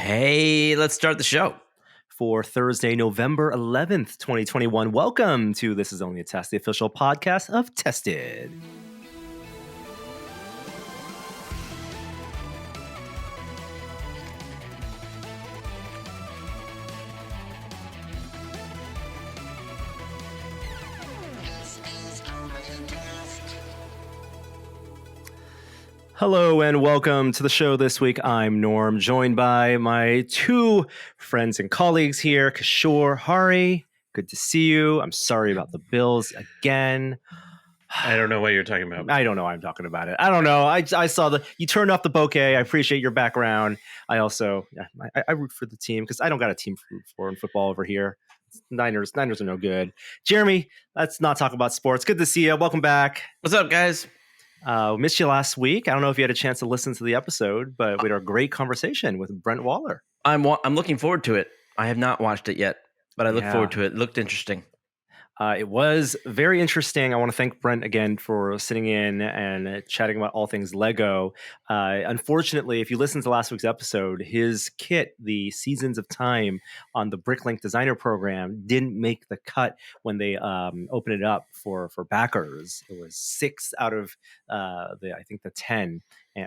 Hey, let's start the show. For Thursday, November 11th, 2021. Welcome to This Is Only a Test, the official podcast of Tested. Hello and welcome to the show this week. I'm Norm, joined by my two friends and colleagues here, Kishore, Hari. Good to see you. I'm sorry about the Bills again. I don't know what you're talking about. I don't know why I'm talking about it. I don't know. I saw you turned off the bouquet. I appreciate your background. I also, I root for the team because I don't got a team for in football over here. Niners are no good. Jeremy, let's not talk about sports. Good to see you. Welcome back. What's up, guys? Missed you last week. I don't know if you had a chance to listen to the episode, but we had a great conversation with Brent Waller. I'm looking forward to it. I have not watched it yet, but I look forward to it. It looked interesting. It was very interesting. I want to thank Brent again for sitting in and chatting about all things Lego. Unfortunately, if you listen to last week's episode, his kit, the Seasons of Time on the Bricklink Designer Program, didn't make the cut when they opened it up for backers. It was 6 out of the 10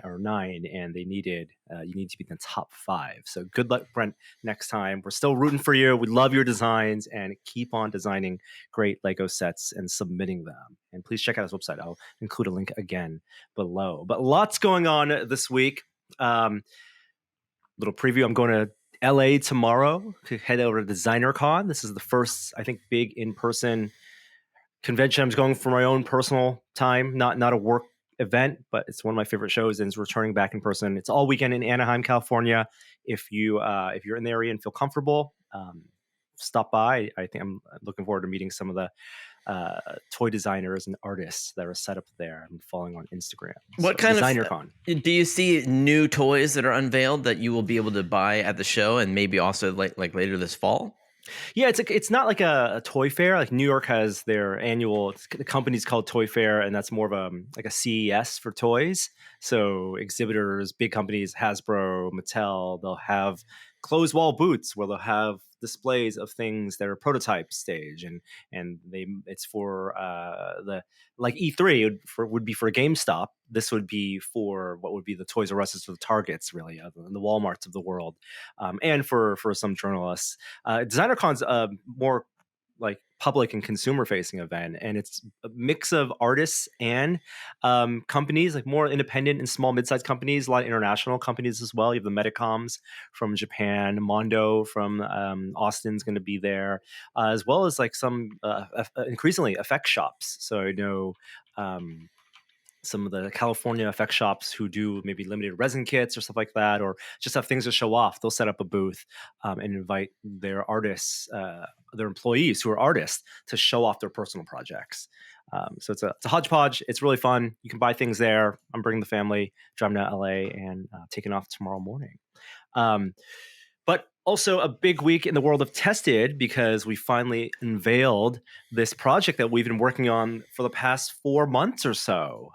or 9, and they needed you need to be in the top 5. So good luck, Brent, next time. We're still rooting for you. We love your designs, and keep on designing great Lego sets and submitting them. And please check out his website. I'll include a link again below. But lots going on this week. Little preview. I'm going to LA tomorrow to head over to DesignerCon. This is the first, I think, big in-person convention I'm going for my own personal time, not a work event, but it's one of my favorite shows, and it's returning back in person. It's all weekend in Anaheim, California. If you're in the area and feel comfortable, stop by. I think I'm looking forward to meeting some of the toy designers and artists that are set up there. I'm following on Instagram. What kind of DesignerCon? Do you see new toys that are unveiled that you will be able to buy at the show, and maybe also like later this fall? Yeah, it's not like a toy fair. Like New York has their annual. The company's called Toy Fair, and that's more of a CES for toys. So exhibitors, big companies, Hasbro, Mattel, they'll have closed wall booths where they'll have displays of things that are prototype stage, and it's for the like E3 would be for GameStop. This would be for what would be the Toys R Us or the Targets, really, the Walmarts of the world, and for some journalists. DesignerCon's more like public and consumer facing event, and it's a mix of artists and companies, like more independent and small mid-sized companies, a lot of international companies as well. You have the Metacoms from Japan, Mondo from Austin's going to be there, as well as like some increasingly effect shops. So I know some of the California effect shops who do maybe limited resin kits or stuff like that, or just have things to show off. They'll set up a booth and invite their artists, their employees who are artists, to show off their personal projects. So it's a hodgepodge. It's really fun. You can buy things there. I'm bringing the family, driving to LA, and taking off tomorrow morning. But also a big week in the world of Tested, because we finally unveiled this project that we've been working on for the past 4 months or so.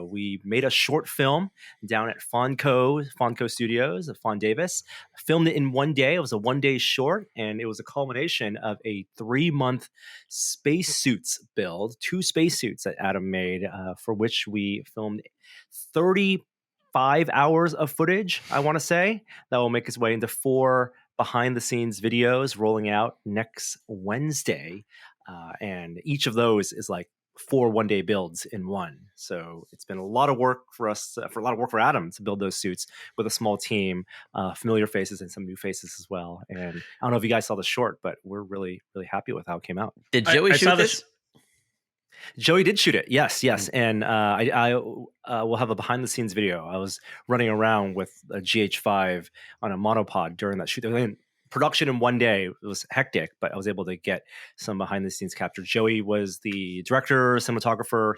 We made a short film down at Fonco Studios at Fon Davis, filmed it in one day. It was a one-day short, and it was a culmination of a 3-month spacesuits build, 2 spacesuits that Adam made, for which we filmed 35 hours of footage, I want to say, that will make its way into 4 behind-the-scenes videos rolling out next Wednesday. And each of those is like 4 one-day builds in one. So it's been a lot of work for us, for Adam to build those suits with a small team, familiar faces and some new faces as well. And I don't know if you guys saw the short, but we're really, really happy with how it came out. Did Joey shoot this? Joey did shoot it. Yes. And I will have a behind the scenes video. I was running around with a GH5 on a monopod during that shoot. I mean, production in one day, it was hectic, but I was able to get some behind the scenes capture. Joey was the director, cinematographer.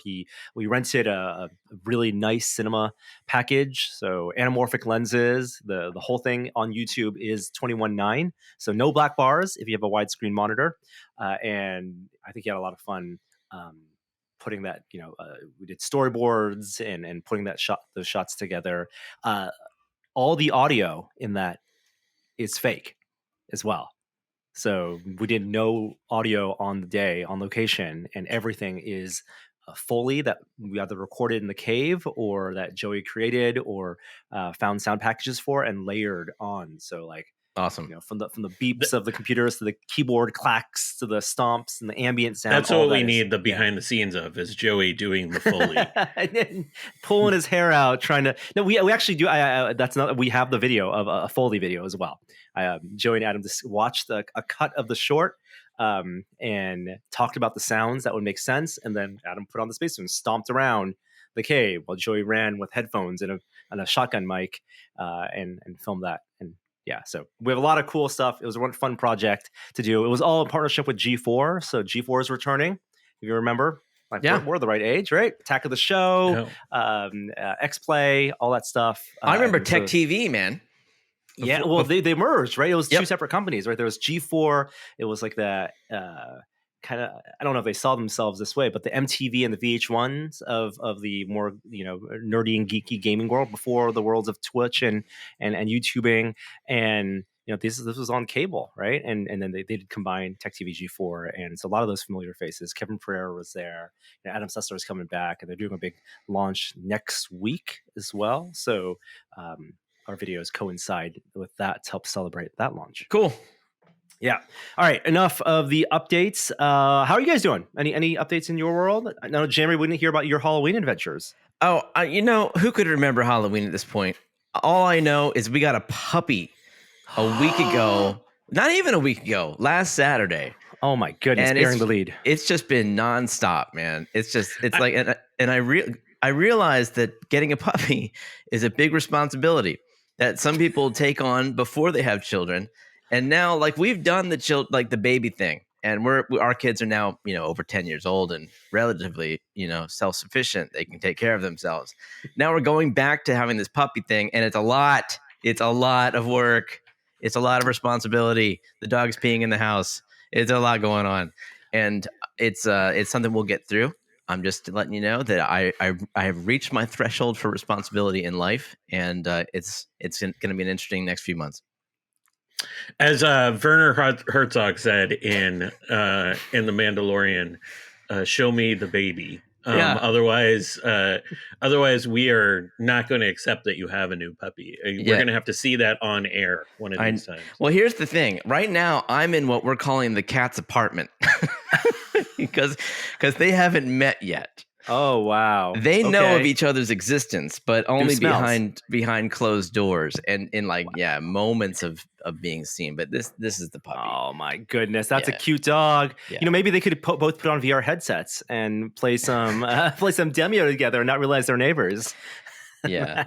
We rented a really nice cinema package. So anamorphic lenses, the whole thing on YouTube is 21.9. So no black bars if you have a widescreen monitor. And I think he had a lot of fun putting that, we did storyboards and putting those shots together. All the audio in that is fake as well. So we did no audio on the day on location, and everything is Foley that we either recorded in the cave or that Joey created or found sound packages for and layered on. So like, Awesome. from the beeps of the computers to the keyboard clacks to the stomps and the ambient sound. That's what we need the behind the scenes of is Joey doing the Foley. And then pulling his hair out, trying to. No, we actually do. That's not. We have the video of a Foley video as well. Joey and Adam just watched a cut of the short and talked about the sounds that would make sense, and then Adam put on the spacesuit and stomped around the cave while Joey ran with headphones and a shotgun mic and filmed that. And yeah, so we have a lot of cool stuff. It was a fun project to do. It was all in partnership with G4. So G4 is returning. If you remember, we're the right age, right? Attack of the Show, X-Play, all that stuff. I remember Tech TV, man. Yeah, well, they merged, right? It was two separate companies, right? There was G4. It was like that kind of, I don't know if they saw themselves this way, but the MTV and the VH1s of the more, nerdy and geeky gaming world before the worlds of Twitch and YouTubing. And, this was on cable, right? And then they did combine Tech TV G4. And it's a lot of those familiar faces. Kevin Pereira was there. Adam Sessler is coming back, and they're doing a big launch next week as well. So our videos coincide with that to help celebrate that launch. Cool. Yeah. All right. Enough of the updates. How are you guys doing? Any updates in your world? I know, Jeremy, we didn't hear about your Halloween adventures. Oh, who could remember Halloween at this point? All I know is we got a puppy a week ago. Not even a week ago. Last Saturday. Oh my goodness! And bearing the lead. It's just been nonstop, man. It's I realized that getting a puppy is a big responsibility that some people take on before they have children. And now, like, we've done the baby thing, and our kids are now, over 10 years old and relatively, self-sufficient. They can take care of themselves. Now we're going back to having this puppy thing, and it's a lot. It's a lot of work. It's a lot of responsibility. The dog's peeing in the house. It's a lot going on, and it's something we'll get through. I'm just letting you know that I have reached my threshold for responsibility in life, and it's going to be an interesting next few months. As Werner Herzog said in The Mandalorian, "Show me the baby." Otherwise, we are not going to accept that you have a new puppy. We're going to have to see that on air one of these times. Well, here's the thing. Right now, I'm in what we're calling the cat's apartment because they haven't met yet. Oh, wow. They know of each other's existence, but only behind closed doors and in moments of being seen. But this is the puppy. Oh my goodness, that's a cute dog. Yeah. Maybe they could both put on VR headsets and play some Demio together and not realize they're neighbors. Yeah.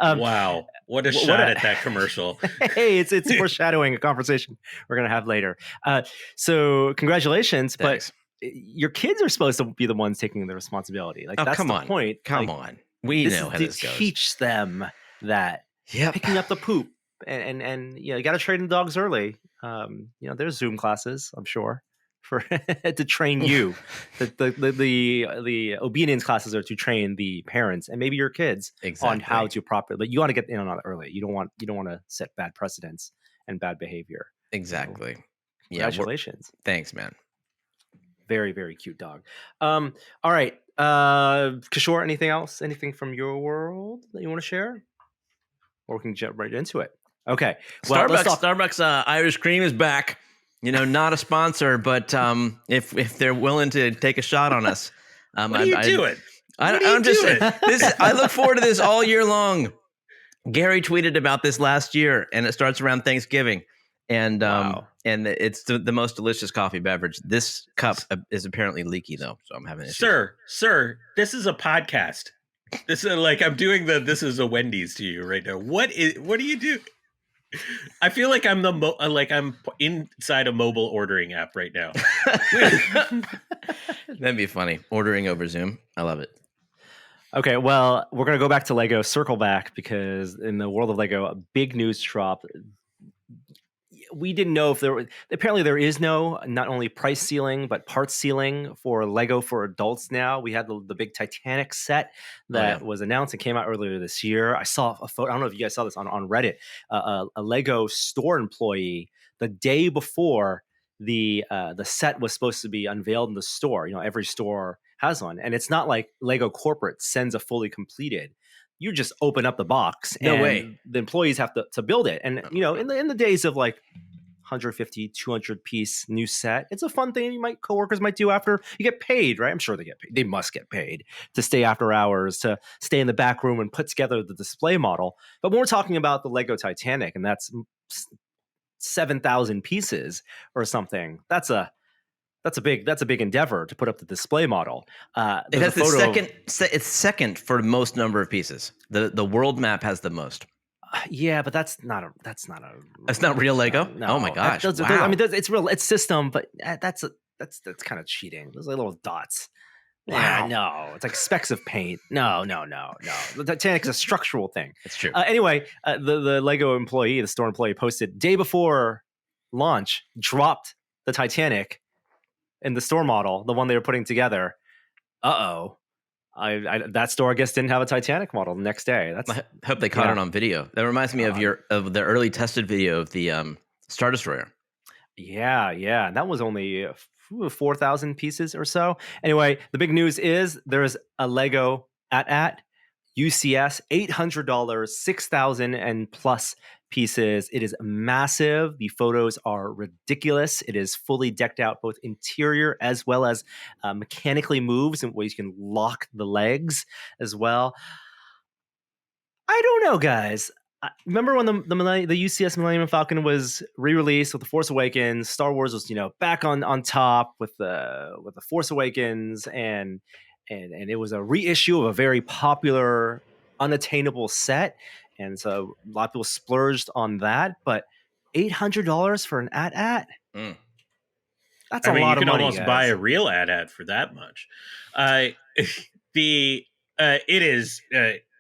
Wow. What a shot at that commercial. Hey, it's foreshadowing a conversation we're going to have later. So congratulations. Thanks. But your kids are supposed to be the ones taking the responsibility. Like, that's the point. Come on. We know how this goes. Teach them that picking up the poop and you got to train the dogs early. There's Zoom classes, I'm sure, for to train you. the obedience classes are to train the parents and maybe your kids on how to properly. But you want to get in on it early. You don't want to set bad precedents and bad behavior. Exactly. Congratulations. Thanks, man. Very, very cute dog. All right. Kishore, anything else? Anything from your world that you want to share? Or we can jump right into it. Okay. Well, Starbucks Irish cream is back. Not a sponsor, but if they're willing to take a shot on us. What are you doing? I'm just saying, I look forward to this all year long. Gary tweeted about this last year, and it starts around Thanksgiving. And and it's the most delicious coffee beverage. This cup is apparently leaky though, so I'm having issues. Sir, this is a podcast. This is I'm doing this is a Wendy's to you right now. What do you do? I feel like I'm I'm inside a mobile ordering app right now. That'd be funny. Ordering over Zoom. I love it. Okay, well, we're gonna go back to Lego, circle back, because in the world of Lego, a big news drop. we didn't know if apparently there is no not only price ceiling but parts ceiling for Lego for adults now. We had the big Titanic set that was announced and came out earlier this year. I saw a photo. I don't know if you guys saw this on Reddit. A Lego store employee, the day before the set was supposed to be unveiled in the store. Every store has one, and it's not like Lego corporate sends a fully completed. You just open up the box and the employees have to build it. And, in the days of like 150, 200 piece new set, it's a fun thing coworkers might do after you get paid, right? I'm sure they get paid. They must get paid to stay after hours, to stay in the back room and put together the display model. But when we're talking about the Lego Titanic, and that's 7,000 pieces or something, that's a big endeavor to put up the display model. It has it's second for most number of pieces. The world map has the most. Yeah, but that's not real Lego. No. Oh my gosh! Wow. I mean, it's real. It's system, but that's kind of cheating. Those are little dots. Wow. Yeah, no, it's like specks of paint. No. The Titanic is a structural thing. It's true. Anyway, the Lego employee, the store employee, posted day before launch, dropped the Titanic in the store model, the one they were putting together. That store, I guess, didn't have a Titanic model the next day. I hope they caught it on video. That reminds me of the early tested video of the Star Destroyer. Yeah. That was only 4,000 pieces or so. Anyway, the big news is there's a Lego at UCS, $800, 6,000 and plus pieces. It is massive. The photos are ridiculous. It is fully decked out, both interior as well as mechanically moves in ways you can lock the legs as well. I don't know, guys. Remember when the UCS Millennium Falcon was re-released with The Force Awakens? Star Wars was back on top with the Force Awakens, and it was a reissue of a very popular unattainable set, and so a lot of people splurged on that. But $800 for an AT-AT? That's a lot of money. You can almost buy a real AT-AT for that much.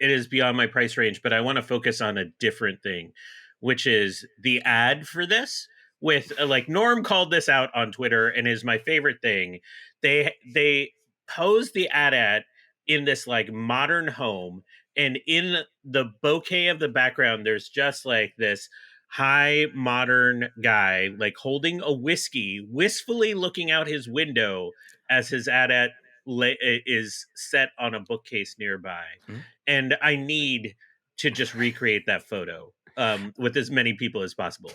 It is beyond my price range, but I want to focus on a different thing, which is the ad for this. With like Norm called this out on Twitter, and is my favorite thing. They pose the AT-AT in this like modern home, and in the bouquet of the background, there's just like this high modern guy like holding a whiskey, wistfully looking out his window as his AT-AT is set on a bookcase nearby. And I need to just recreate that photo with as many people as possible.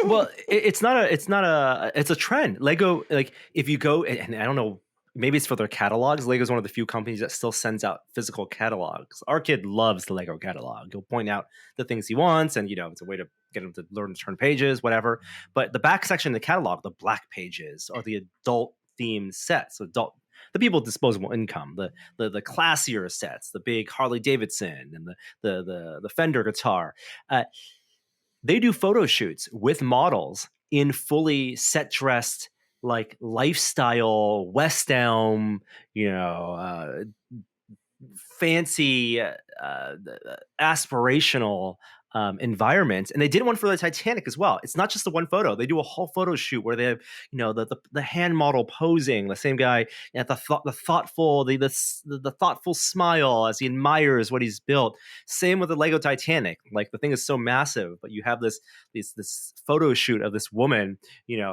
Well, it's a trend. Lego, like if you go, and I don't know, maybe it's for their catalogs. Lego's one of the few companies that still sends out physical catalogs. Our kid loves the Lego catalog. He'll point out the things he wants, and it's a way to get him to learn to turn pages, whatever. But the back section of the catalog, the black pages, are the adult themed sets. The people with disposable income, the classier sets, the big Harley Davidson and the Fender guitar. They do photo shoots with models in fully set dressed, like lifestyle West Elm, fancy, aspirational environments. And they did one for the Titanic as well. It's not just the one photo. They do a whole photo shoot where they have, the hand model posing, the same guy at the thoughtful smile as he admires what he's built. Same with the Lego Titanic. Like the thing is so massive, but you have this photo shoot of this woman,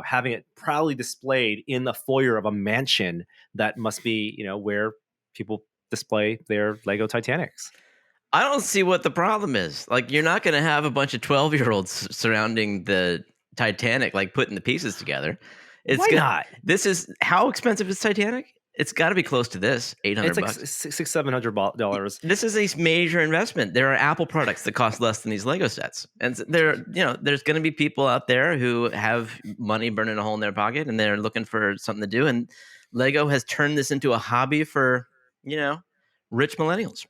having it proudly displayed in the foyer of a mansion that must be, where people display their Lego Titanics. I don't see what the problem is. Like, you're not going to have a bunch of 12-year-olds surrounding the Titanic, like putting the pieces together. Why not? This is how expensive is Titanic? It's got to be close to this, $800. It's like $600-$700. This is a major investment. There are Apple products that cost less than these Lego sets, and there's going to be people out there who have money burning a hole in their pocket, and they're looking for something to do. And Lego has turned this into a hobby for rich millennials.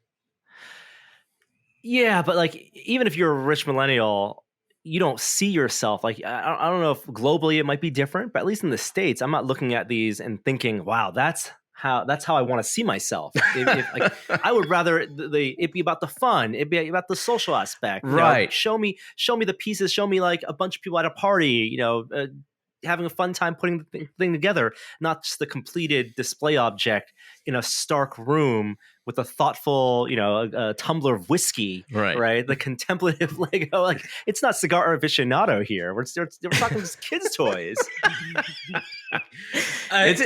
Yeah, but like even if you're a rich millennial, you don't see yourself like I don't know if globally it might be different, but at least in the States, I'm not looking at these and thinking, wow, that's that's how I want to see myself. Like, I would rather it be about the fun, it be about the social aspect. Right. Show me the pieces. Show me like a bunch of people at a party. Having a fun time putting the thing together, not just the completed display object in a stark room with a thoughtful, a tumbler of whiskey, right? The contemplative Lego, like it's not cigar aficionado here. We're talking just kids' toys.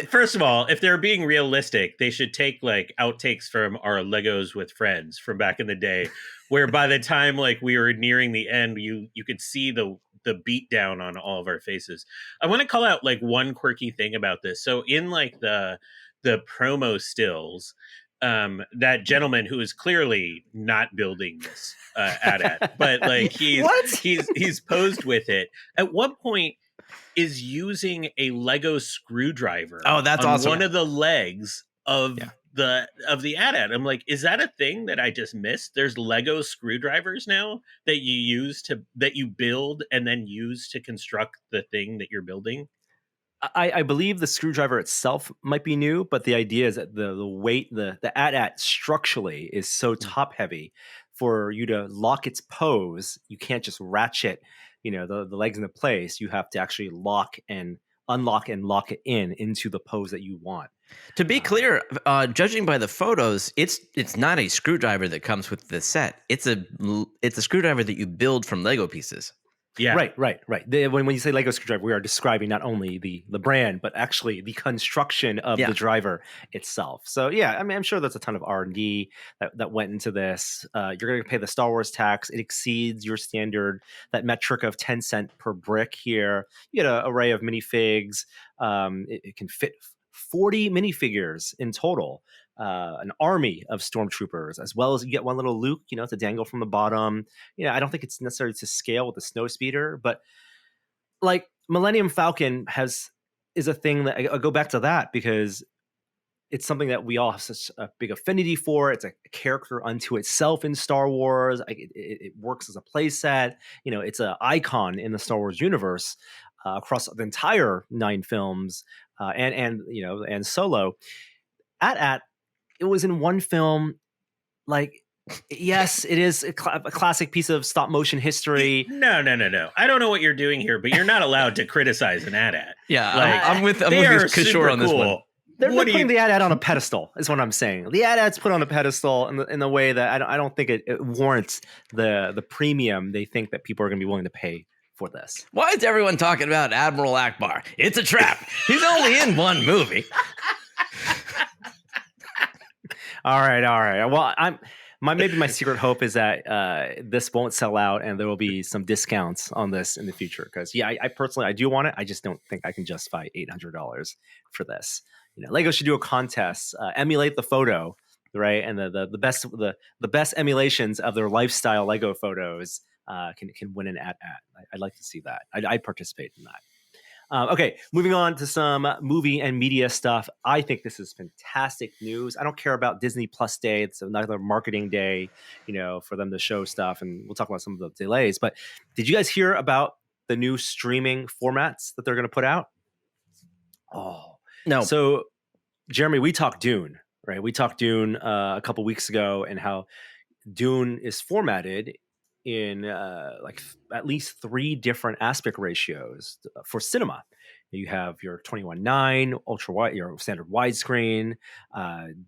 First of all, if they're being realistic, they should take like outtakes from our Legos with Friends from back in the day, where by the time like we were nearing the end, you could see the beat down on all of our faces. I want to call out like one quirky thing about this. So in like the promo stills, that gentleman who is clearly not building this AT-AT, but like he's posed with it. At one point is using a Lego screwdriver. Oh, that's on awesome. One of the legs of the AT-AT. I'm like, is that a thing that I just missed? There's Lego screwdrivers now that you build and then use to construct the thing that you're building. I believe the screwdriver itself might be new, but the idea is that the weight, the AT-AT structurally is so top heavy for you to lock its pose. You can't just ratchet, the legs into place. You have to actually lock and unlock and lock it into the pose that you want. To be clear, judging by the photos, it's not a screwdriver that comes with the set. It's a screwdriver that you build from Lego pieces. Yeah. Right. When you say Lego screwdriver, we are describing not only the brand, but actually the construction of the driver itself. So yeah, I mean, I'm sure there's a ton of R&D that went into this. You're going to pay the Star Wars tax. It exceeds your standard, that metric of 10 cents per brick here. You get an array of minifigs. It can fit 40 minifigures in total. An army of stormtroopers, as well as you get one little Luke, to dangle from the bottom. I don't think it's necessary to scale with the snowspeeder, but like Millennium Falcon is a thing that I go back to that because it's something that we all have such a big affinity for. It's a character unto itself in Star Wars. It works as a playset. It's an icon in the Star Wars universe across the entire 9 films and Solo. AT-AT, it was in one film. Like, yes, it is a classic piece of stop motion history. No. I don't know what you're doing here, but you're not allowed to criticize an AT-AT. Yeah, I'm with Kishore on this one. They're putting the AT-AT on a pedestal, is what I'm saying. The AT-AT's put on a pedestal in the way that I don't think it warrants the premium they think that people are going to be willing to pay for this. Why is everyone talking about Admiral Akbar? It's a trap. He's only in one movie. All right. Well, maybe my secret hope is that this won't sell out and there will be some discounts on this in the future. Because I personally do want it. I just don't think I can justify $800 for this. Lego should do a contest, emulate the photo, right? And the best emulations of their lifestyle Lego photos can win an AT-AT. I'd like to see that. I'd participate in that. Okay, moving on to some movie and media stuff. I think this is fantastic news. I don't care about Disney Plus Day. It's another marketing day, for them to show stuff, and we'll talk about some of the delays. But did you guys hear about the new streaming formats that they're going to put out? Oh, no. So, Jeremy, we talked Dune, right? We talked Dune a couple weeks ago, and how Dune is formatted in like at least 3 different aspect ratios for cinema. You have your 21:9 ultra wide, your standard widescreen.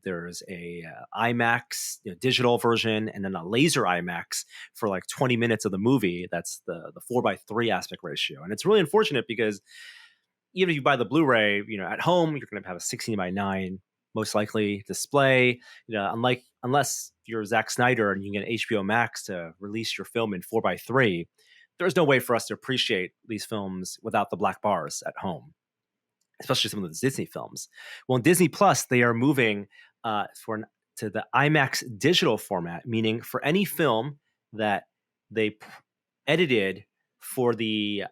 There's a IMAX digital version, and then a laser IMAX for like 20 minutes of the movie. That's the 4:3 aspect ratio, and it's really unfortunate because even if you buy the Blu-ray, at home you're going to have a 16:9 most likely display. Unless you're Zack Snyder and you can get HBO Max to release your film in 4:3, there's no way for us to appreciate these films without the black bars at home, especially some of the Disney films. Well, in Disney Plus, they are moving to the IMAX digital format, meaning for any film that they edited for the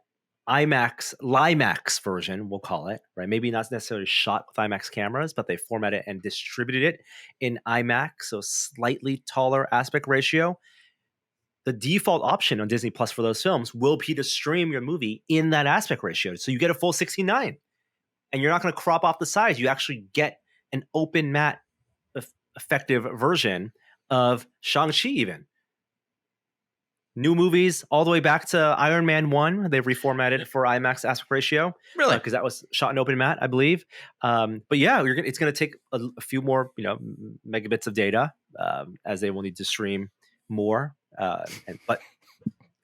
LIMAX version, we'll call it, right? Maybe not necessarily shot with IMAX cameras, but they formatted it and distributed it in IMAX, so slightly taller aspect ratio. The default option on Disney Plus for those films will be to stream your movie in that aspect ratio. So you get a full 16:9, and you're not going to crop off the sides. You actually get an open matte effective version of Shang-Chi even. New movies all the way back to Iron Man 1. They've reformatted for IMAX aspect ratio. Really? Because that was shot in open matte, I believe. But yeah, it's going to take a few more, megabits of data as they will need to stream more. But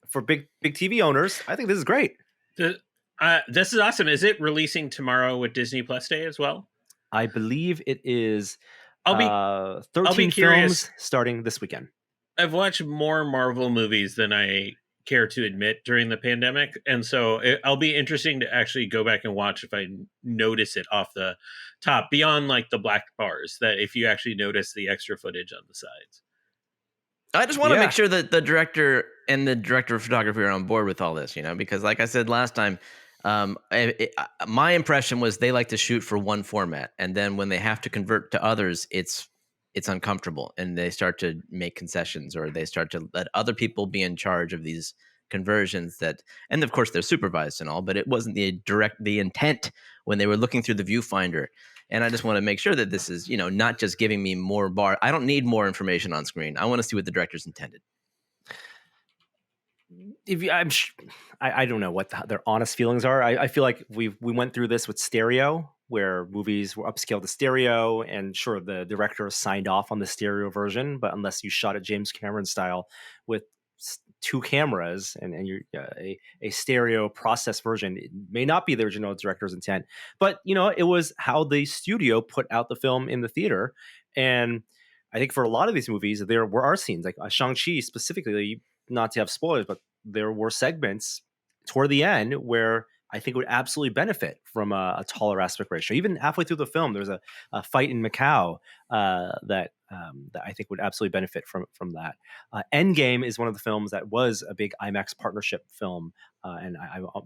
for big TV owners, I think this is great. This is awesome. Is it releasing tomorrow with Disney Plus Day as well? I believe it is. I'll 13 be curious. films starting this weekend. I've watched more Marvel movies than I care to admit during the pandemic, and so I'll be interesting to actually go back and watch if I notice it off the top, beyond like the black bars, that if you actually notice the extra footage on the sides. I just want to make sure that the director and the director of photography are on board with all this, because like I said last time, my impression was they like to shoot for one format, and then when they have to convert to others, it's uncomfortable, and they start to make concessions, or they start to let other people be in charge of these conversions and of course they're supervised and all, but it wasn't the intent when they were looking through the viewfinder. And I just want to make sure that this is, not just giving me more bar. I don't need more information on screen. I want to see what the director's intended. I don't know what their honest feelings are. I feel like we went through this with stereo, where movies were upscaled to stereo, and sure, the director signed off on the stereo version, but unless you shot it James Cameron style with two cameras and you're a stereo process version, it may not be the original director's intent. But it was how the studio put out the film in the theater. And I think for a lot of these movies, there were scenes like Shang-Chi specifically, not to have spoilers, but there were segments toward the end where I think would absolutely benefit from a taller aspect ratio. Even halfway through the film, there's a fight in Macau that I think would absolutely benefit from that. Endgame is one of the films that was a big IMAX partnership film, and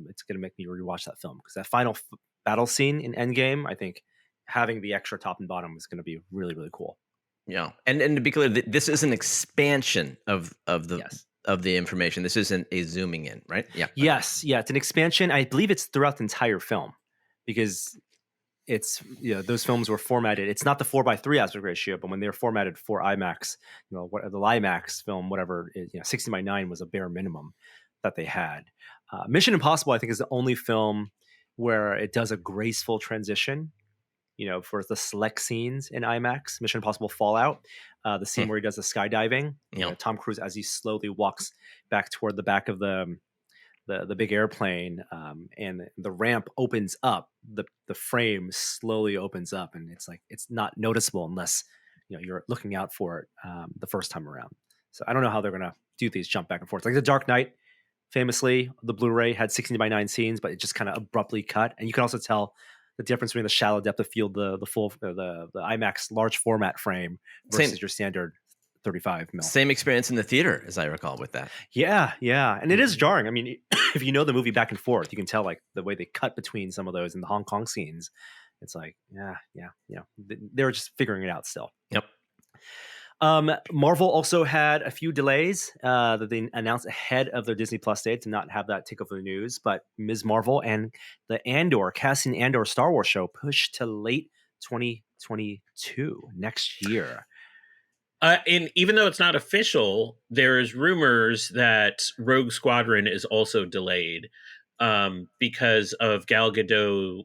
it's going to make me rewatch that film, because that final battle scene in Endgame, I think having the extra top and bottom is going to be really, really cool. Yeah, and to be clear, this is an expansion of the. Yes. Of the information. This isn't a zooming in, right? Yeah. Yes. Yeah. It's an expansion. I believe it's throughout the entire film, because it's, those films were formatted. It's not the 4:3 aspect ratio, but when they're formatted for IMAX, what the IMAX film, whatever, 16:9 was a bare minimum that they had. Mission Impossible, I think, is the only film where it does a graceful transition, for the select scenes in IMAX. Mission Impossible Fallout, the scene where he does the skydiving, Tom Cruise as he slowly walks back toward the back of the big airplane, and the ramp opens up, the frame slowly opens up, and it's like, it's not noticeable unless you're looking out for it the first time around. So I don't know how they're gonna do these jump back and forth. Like The Dark Knight, famously, the Blu-ray had 16:9 scenes, but it just kind of abruptly cut, and you can also tell the difference between the shallow depth of field, the full, the IMAX large format frame versus your standard 35 mil. Same experience in the theater, as I recall, with that. Yeah, and it is jarring. I mean, if you know the movie back and forth, you can tell like the way they cut between some of those in the Hong Kong scenes. It's like, they're just figuring it out still. Yep. Marvel also had a few delays that they announced ahead of their Disney Plus Day to not have that take over the news. But Ms. Marvel and the Cassian Andor Star Wars show pushed to late 2022, next year. And even though it's not official, there's rumors that Rogue Squadron is also delayed because of Gal Gadot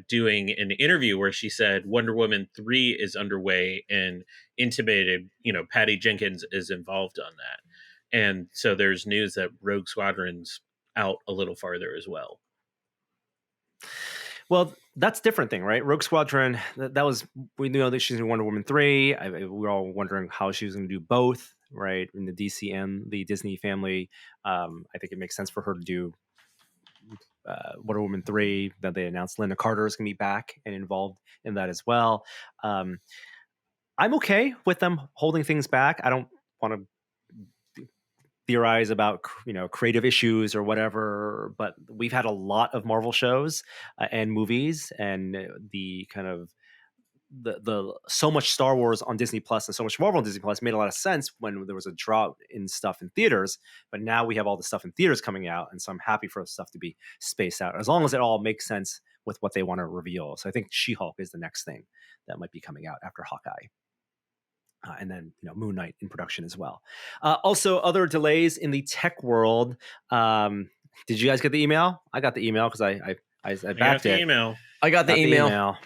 doing an interview where she said Wonder Woman 3 is underway and intimated, Patty Jenkins is involved on that. And so there's news that Rogue Squadron's out a little farther as well. Well, that's a different thing, right? Rogue Squadron, that was, we know that she's in Wonder Woman 3. We were all wondering how she was going to do both, right? In the DC and the Disney family. I think it makes sense for her to do Wonder Woman 3. That they announced Linda Carter is going to be back and involved in that as well. I'm okay with them holding things back. I don't want to theorize about creative issues or whatever, but we've had a lot of Marvel shows and movies, and the kind of the so much Star Wars on Disney Plus and so much Marvel on Disney Plus made a lot of sense when there was a drought in stuff in theaters. But now we have all the stuff in theaters coming out, and so I'm happy for stuff to be spaced out as long as it all makes sense with what they want to reveal. So I think She-Hulk is the next thing that might be coming out after Hawkeye. And then Moon Knight in production as well. Also, other delays in the tech world. Did you guys get the email? I got the email because I backed it. I got the email.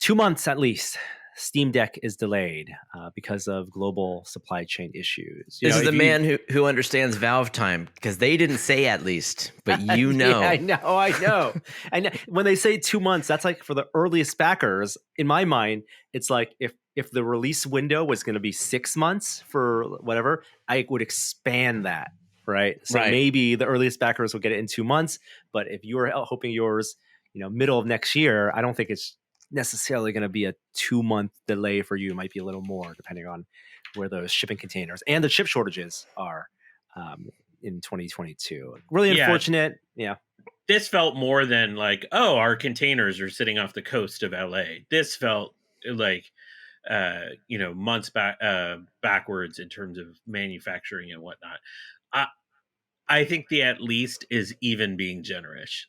2 months at least. Steam Deck is delayed because of global supply chain issues. This is the man who understands Valve time, because they didn't say at least, but you know. Yeah, I know. And when they say 2 months, that's like for the earliest backers. In my mind, it's like if the release window was going to be 6 months for whatever, I would expand that, right? So maybe the earliest backers will get it in 2 months. But if you are hoping yours, middle of next year, I don't think it's necessarily going to be a 2 month delay for you. It might be a little more depending on where those shipping containers and the chip shortages are in 2022. Really unfortunate. Yeah. This felt more than like, oh, our containers are sitting off the coast of LA. This felt like, months backwards in terms of manufacturing and whatnot. I think the at least is even being generous.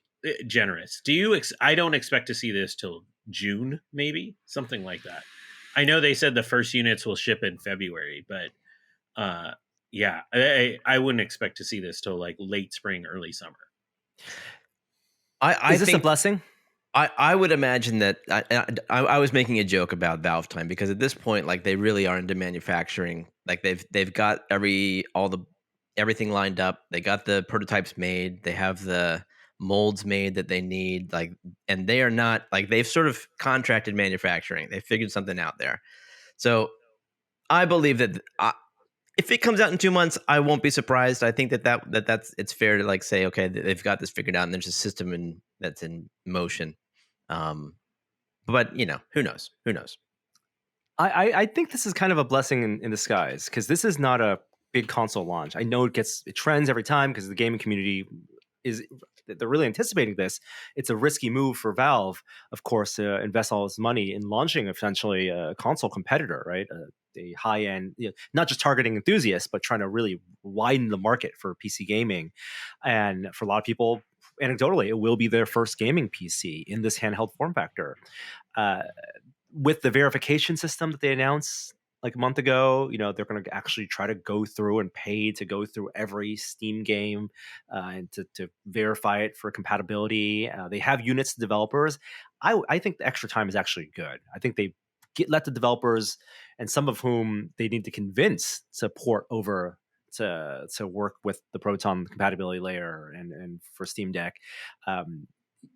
I don't expect to see this till June, maybe something like that. I know they said the first units will ship in February, but I wouldn't expect to see this till like late spring, early summer. Is this a blessing? I would imagine that I was making a joke about Valve time, because at this point, like, they really are into manufacturing. Like they've got everything lined up. They got the prototypes made. They have the molds made that they need, and they are not like, they've sort of contracted manufacturing. They figured something out there. So I believe that if it comes out in 2 months, I won't be surprised. I think that's it's fair to like say, okay, they've got this figured out and there's a system that's in motion. But who knows? I think this is kind of a blessing in disguise, because this is not a big console launch. I know it trends every time because the gaming community they're really anticipating this. It's a risky move for Valve, of course, to invest all this money in launching essentially a console competitor, right? A high end, not just targeting enthusiasts, but trying to really widen the market for PC gaming. And for a lot of people, anecdotally, it will be their first gaming PC in this handheld form factor. With the verification system that they announced like a month ago, they're going to actually try to go through and pay to go through every Steam game and to verify it for compatibility. They have units to developers. I think the extra time is actually good. I think they let the developers, and some of whom they need to convince to port over to work with the Proton compatibility layer and for Steam Deck.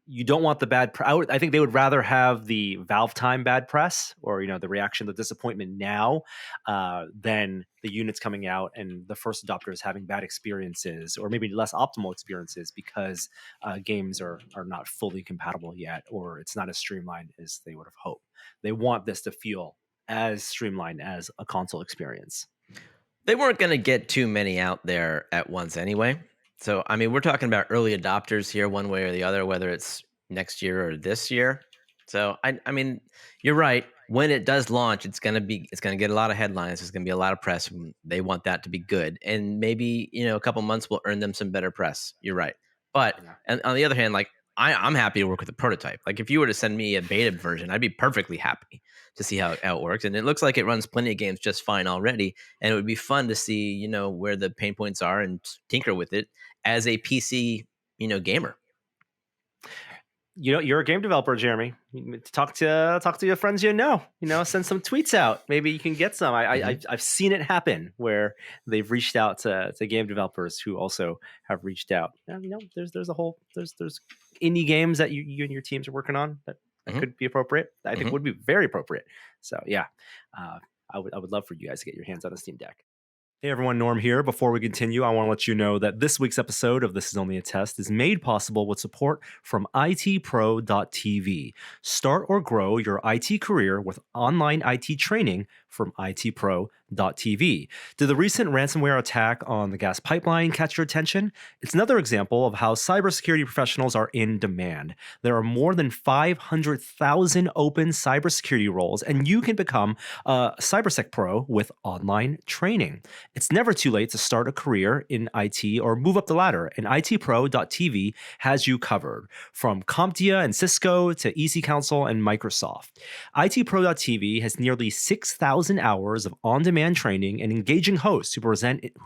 You don't want the bad I think they would rather have the Valve time bad press, or the reaction, the disappointment now, than the units coming out and the first adopters having bad experiences, or maybe less optimal experiences because games are not fully compatible yet, or it's not as streamlined as they would have hoped. They want this to feel as streamlined as a console experience. They weren't going to get too many out there at once anyway. So, I mean, we're talking about early adopters here, one way or the other, whether it's next year or this year. So, I mean, you're right. When it does launch, it's going to get a lot of headlines. There's going to be a lot of press. They want that to be good. And maybe, a couple months will earn them some better press. You're right. But and on the other hand, like, I'm happy to work with a prototype. Like, if you were to send me a beta version, I'd be perfectly happy to see how it works. And it looks like it runs plenty of games just fine already. And it would be fun to see, where the pain points are and tinker with it as a PC, gamer. You're a game developer, Jeremy. Talk to your friends, send some tweets out. Maybe you can get some. I've seen it happen where they've reached out to game developers who also have reached out. There's indie games that you and your teams are working on that could be appropriate. I think would be very appropriate. So yeah, I would love for you guys to get your hands on a Steam Deck. Hey everyone, Norm here. Before we continue, I want to let you know that this week's episode of This Is Only a Test is made possible with support from itpro.tv. Start or grow your IT career with online IT training from itpro.tv. Did the recent ransomware attack on the gas pipeline catch your attention? It's another example of how cybersecurity professionals are in demand. There are more than 500,000 open cybersecurity roles, and you can become a CyberSec Pro with online training. It's never too late to start a career in IT or move up the ladder, and itpro.tv has you covered. From CompTIA and Cisco to EC Council and Microsoft, itpro.tv has nearly 6,000 hours of on-demand training and engaging hosts who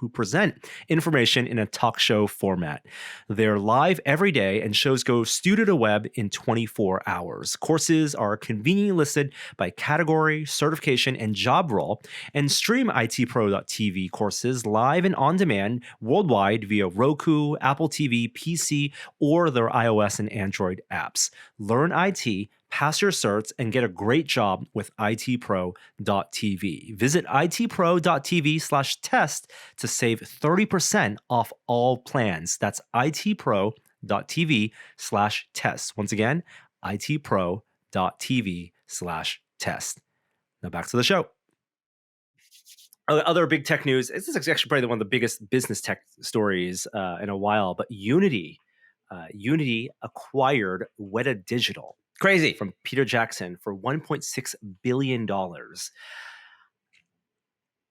present information in a talk show format. They're live every day, and shows go studio to web in 24 hours. Courses are conveniently listed by category, certification, and job role, and stream itpro.tv courses live and on demand worldwide via Roku, Apple TV, PC, or their iOS and Android apps. Learn IT, pass your certs, and get a great job with itpro.tv. Visit itpro.tv/test to save 30% off all plans. That's itpro.tv/test. Once again, itpro.tv/test. Now back to the show. Other big tech news. This is actually probably one of the biggest business tech stories in a while, but Unity acquired Weta Digital. Crazy. From Peter Jackson for $1.6 billion.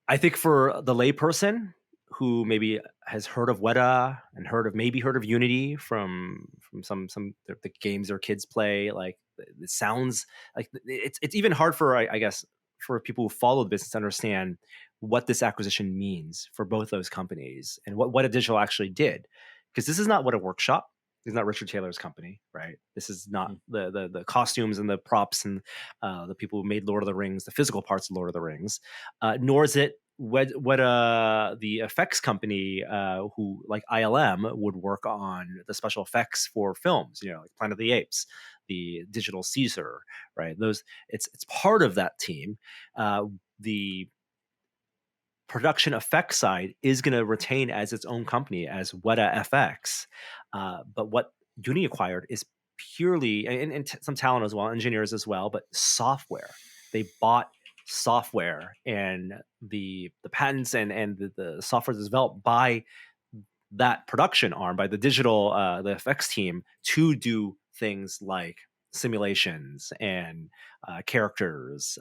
I think for the layperson who maybe has heard of Weta and heard of Unity from some the games their kids play, like it sounds like it's even hard for I guess for people who follow the business to understand what this acquisition means for both those companies and what Weta Digital actually did, because this is not Weta Workshop. It's not Richard Taylor's company, right? This is not the costumes and the props and the people who made Lord of the Rings, the physical parts of Lord of the Rings, nor is it the effects company who, like ILM, would work on the special effects for films, like Planet of the Apes, the digital Caesar, right? It's part of that team. The production effects side is going to retain as its own company as Weta FX. But what Unity acquired is purely, and some talent as well, engineers as well, but software. They bought software, and the patents and the software that's developed by that production arm, by the digital, the FX team, to do things like simulations and characters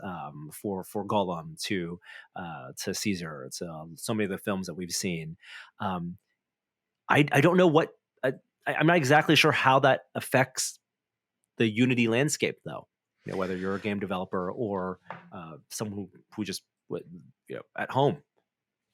for Gollum to Caesar, to so many of the films that we've seen. I don't know what I'm not exactly sure how that affects the Unity landscape, though. Whether you're a game developer or someone who just at home.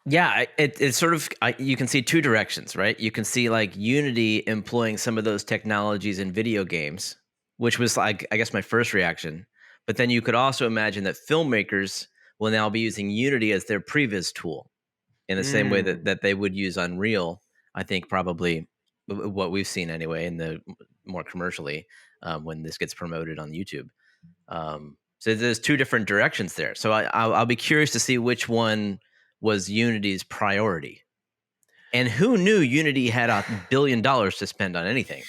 Yeah, it's sort of you can see two directions, right? You can see like Unity employing some of those technologies in video games, which was like I guess my first reaction. But then you could also imagine that filmmakers will now be using Unity as their previs tool in the same way that they would use Unreal. I think probably what we've seen anyway in the more commercially when this gets promoted on YouTube. So there's two different directions there. So I'll be curious to see which one was Unity's priority. And who knew Unity had $1 billion to spend on anything?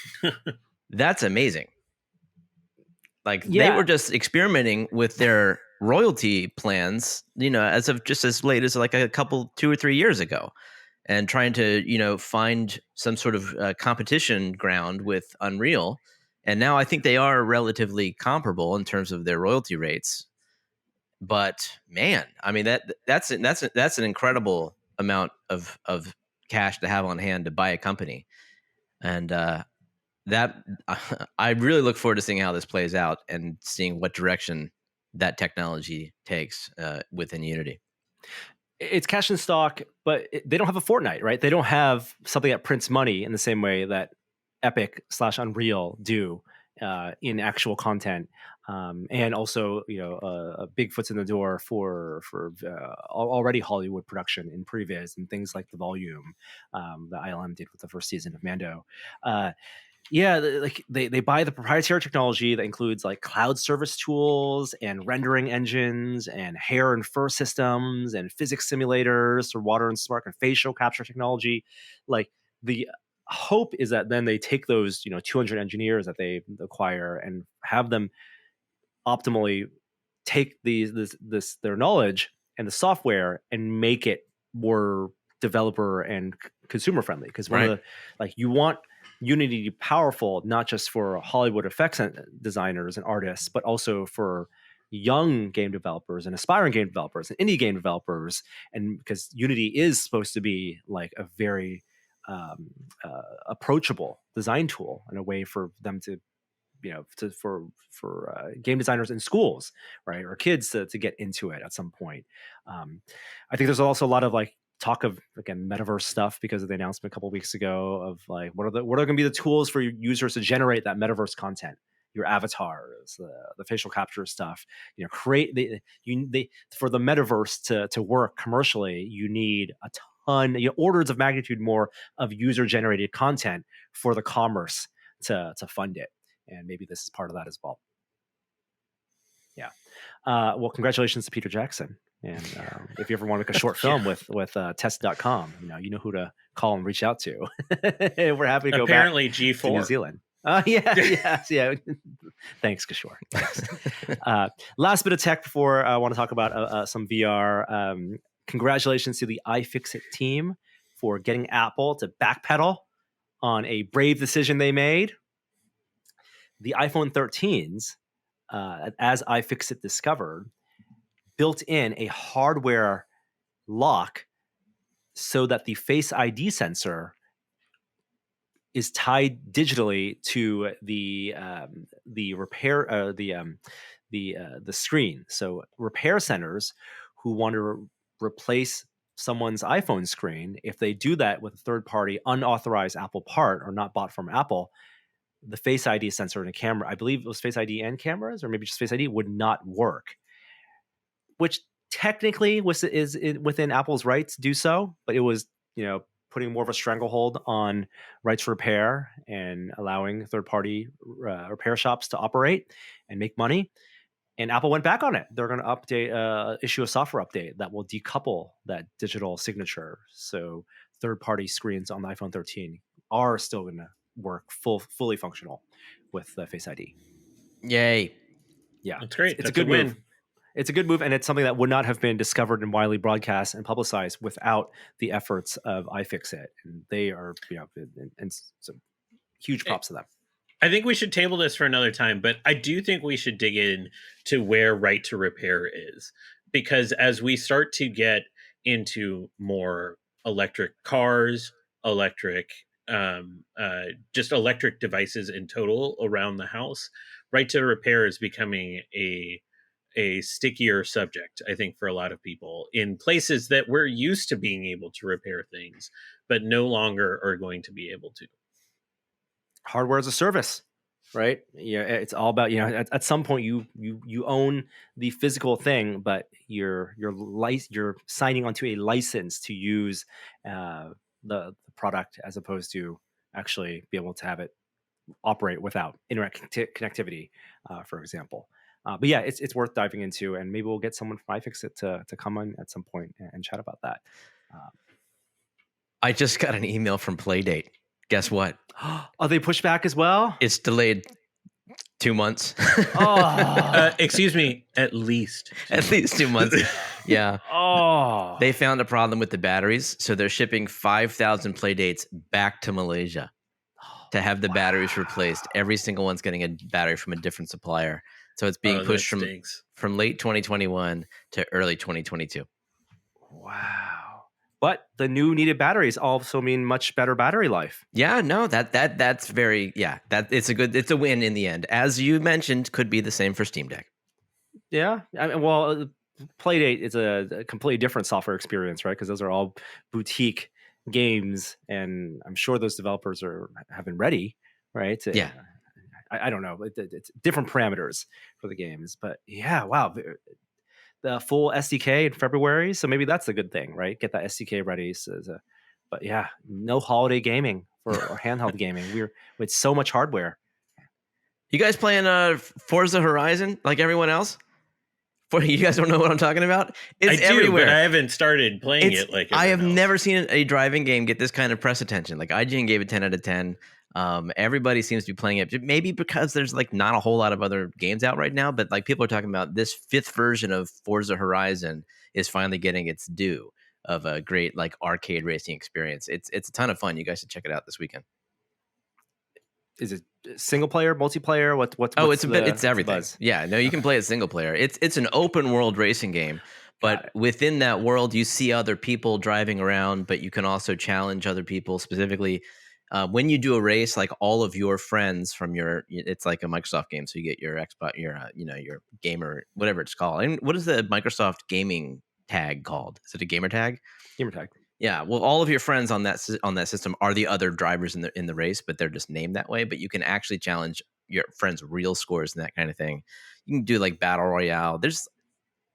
That's amazing. They were just experimenting with their royalty plans, as of just as late as like a couple, 2 or 3 years ago, and trying to, find some sort of competition ground with Unreal. And now I think they are relatively comparable in terms of their royalty rates. But man, I mean that's an incredible amount of cash to have on hand to buy a company, and that I really look forward to seeing how this plays out and seeing what direction that technology takes within Unity. It's cash in stock, but they don't have a Fortnite, right? They don't have something that prints money in the same way that Epic/Unreal do in actual content. And also, a big foot's in the door for already Hollywood production in previs and things like The Volume that ILM did with the first season of Mando. They buy the proprietary technology that includes like cloud service tools and rendering engines and hair and fur systems and physics simulators for water and spark and facial capture technology. Like the hope is that then they take those 200 engineers that they acquire and have them optimally take their knowledge and the software and make it more developer and consumer friendly. Because one of the, like, you want Unity to be powerful, not just for Hollywood effects designers and artists, but also for young game developers and aspiring game developers and indie game developers. And because Unity is supposed to be like a very approachable design tool and a way for them to, for game designers in schools, right, or kids to get into it at some point. I think there's also a lot of like talk of, again, metaverse stuff because of the announcement a couple of weeks ago of like what are going to be the tools for users to generate that metaverse content, your avatars, the facial capture stuff. Create for the metaverse to work commercially, you need a ton, orders of magnitude more of user generated content for the commerce to fund it. And maybe this is part of that as well. Yeah. Well, congratulations to Peter Jackson. And if you ever want to make a short film with test.com, you know who to call and reach out to. We're happy to go apparently back G4 to New Zealand. Yeah. Thanks, Kishore. Thanks. Last bit of tech before I want to talk about some VR. Congratulations to the iFixit team for getting Apple to backpedal on a brave decision they made. The iPhone 13s, as iFixit discovered, built in a hardware lock so that the Face ID sensor is tied digitally to the repair the screen. So repair centers who want to replace someone's iPhone screen, if they do that with a third-party unauthorized Apple part or not bought from Apple, the Face ID sensor and a camera, I believe it was Face ID and cameras, or maybe just Face ID, would not work. Which technically is within Apple's rights to do so, but it was, putting more of a stranglehold on rights for repair and allowing third-party repair shops to operate and make money. And Apple went back on it. They're going to issue a software update that will decouple that digital signature. So third-party screens on the iPhone 13 are still going to work fully functional with the Face ID. Yay! Yeah, that's great. It's a good win. It's a good move, and it's something that would not have been discovered and widely broadcast and publicized without the efforts of iFixit. And they are, and some huge props to them. I think we should table this for another time, but I do think we should dig in to where right to repair is. Because as we start to get into more electric cars, just electric devices in total around the house, right to repair is becoming a stickier subject, I think, for a lot of people in places that we're used to being able to repair things, but no longer are going to be able to. Hardware as a service, right? Yeah, it's all about, at some point you own the physical thing, but you're signing onto a license to use the product as opposed to actually be able to have it operate without internet connectivity, for example. But yeah, it's worth diving into, and maybe we'll get someone from iFixit to come on at some point and chat about that. I just got an email from Playdate. Guess what? Oh, they pushed back as well? It's delayed 2 months. Excuse me, at least 2 months. Yeah. Oh. They found a problem with the batteries, so they're shipping 5,000 Playdates back to Malaysia to have the batteries replaced. Every single one's getting a battery from a different supplier. So it's being pushed from late 2021 to early 2022. Wow. But the new needed batteries also mean much better battery life. Yeah, no, that's very, it's a win in the end. As you mentioned, could be the same for Steam Deck. Yeah. Well, Playdate is a completely different software experience, right? Because those are all boutique games, and I'm sure those developers have been ready, right? Yeah. I don't know. It's different parameters for the games, but yeah, wow. The full SDK in February, so maybe that's a good thing, right? Get that SDK ready. But yeah, no holiday gaming or handheld gaming. With so much hardware. You guys playing Forza Horizon like everyone else? You guys don't know what I'm talking about? It's everywhere. But I haven't started playing it like I have never seen a driving game get this kind of press attention. Like IGN gave it 10 out of 10. Everybody seems to be playing it, maybe because there's like not a whole lot of other games out right now, but like people are talking about this 5th version of Forza Horizon is finally getting its due of a great like arcade racing experience. It's a ton of fun. You guys should check it out this weekend. Is it single player, multiplayer? What's Oh, the it's everything. buzz? Yeah, no, you can play it single player. It's an open world racing game, Got but it. within that world, you see other people driving around, but you can also challenge other people. Specifically, when you do a race, like all of your friends from it's like a Microsoft game, so you get your Xbox, your gamer, whatever it's called. And what is the Microsoft gaming tag called? Is it a gamer tag? Gamer tag. Yeah, well, all of your friends on that system are the other drivers in the race, but they're just named that way. But you can actually challenge your friends' real scores and that kind of thing. You can do like battle royale. There's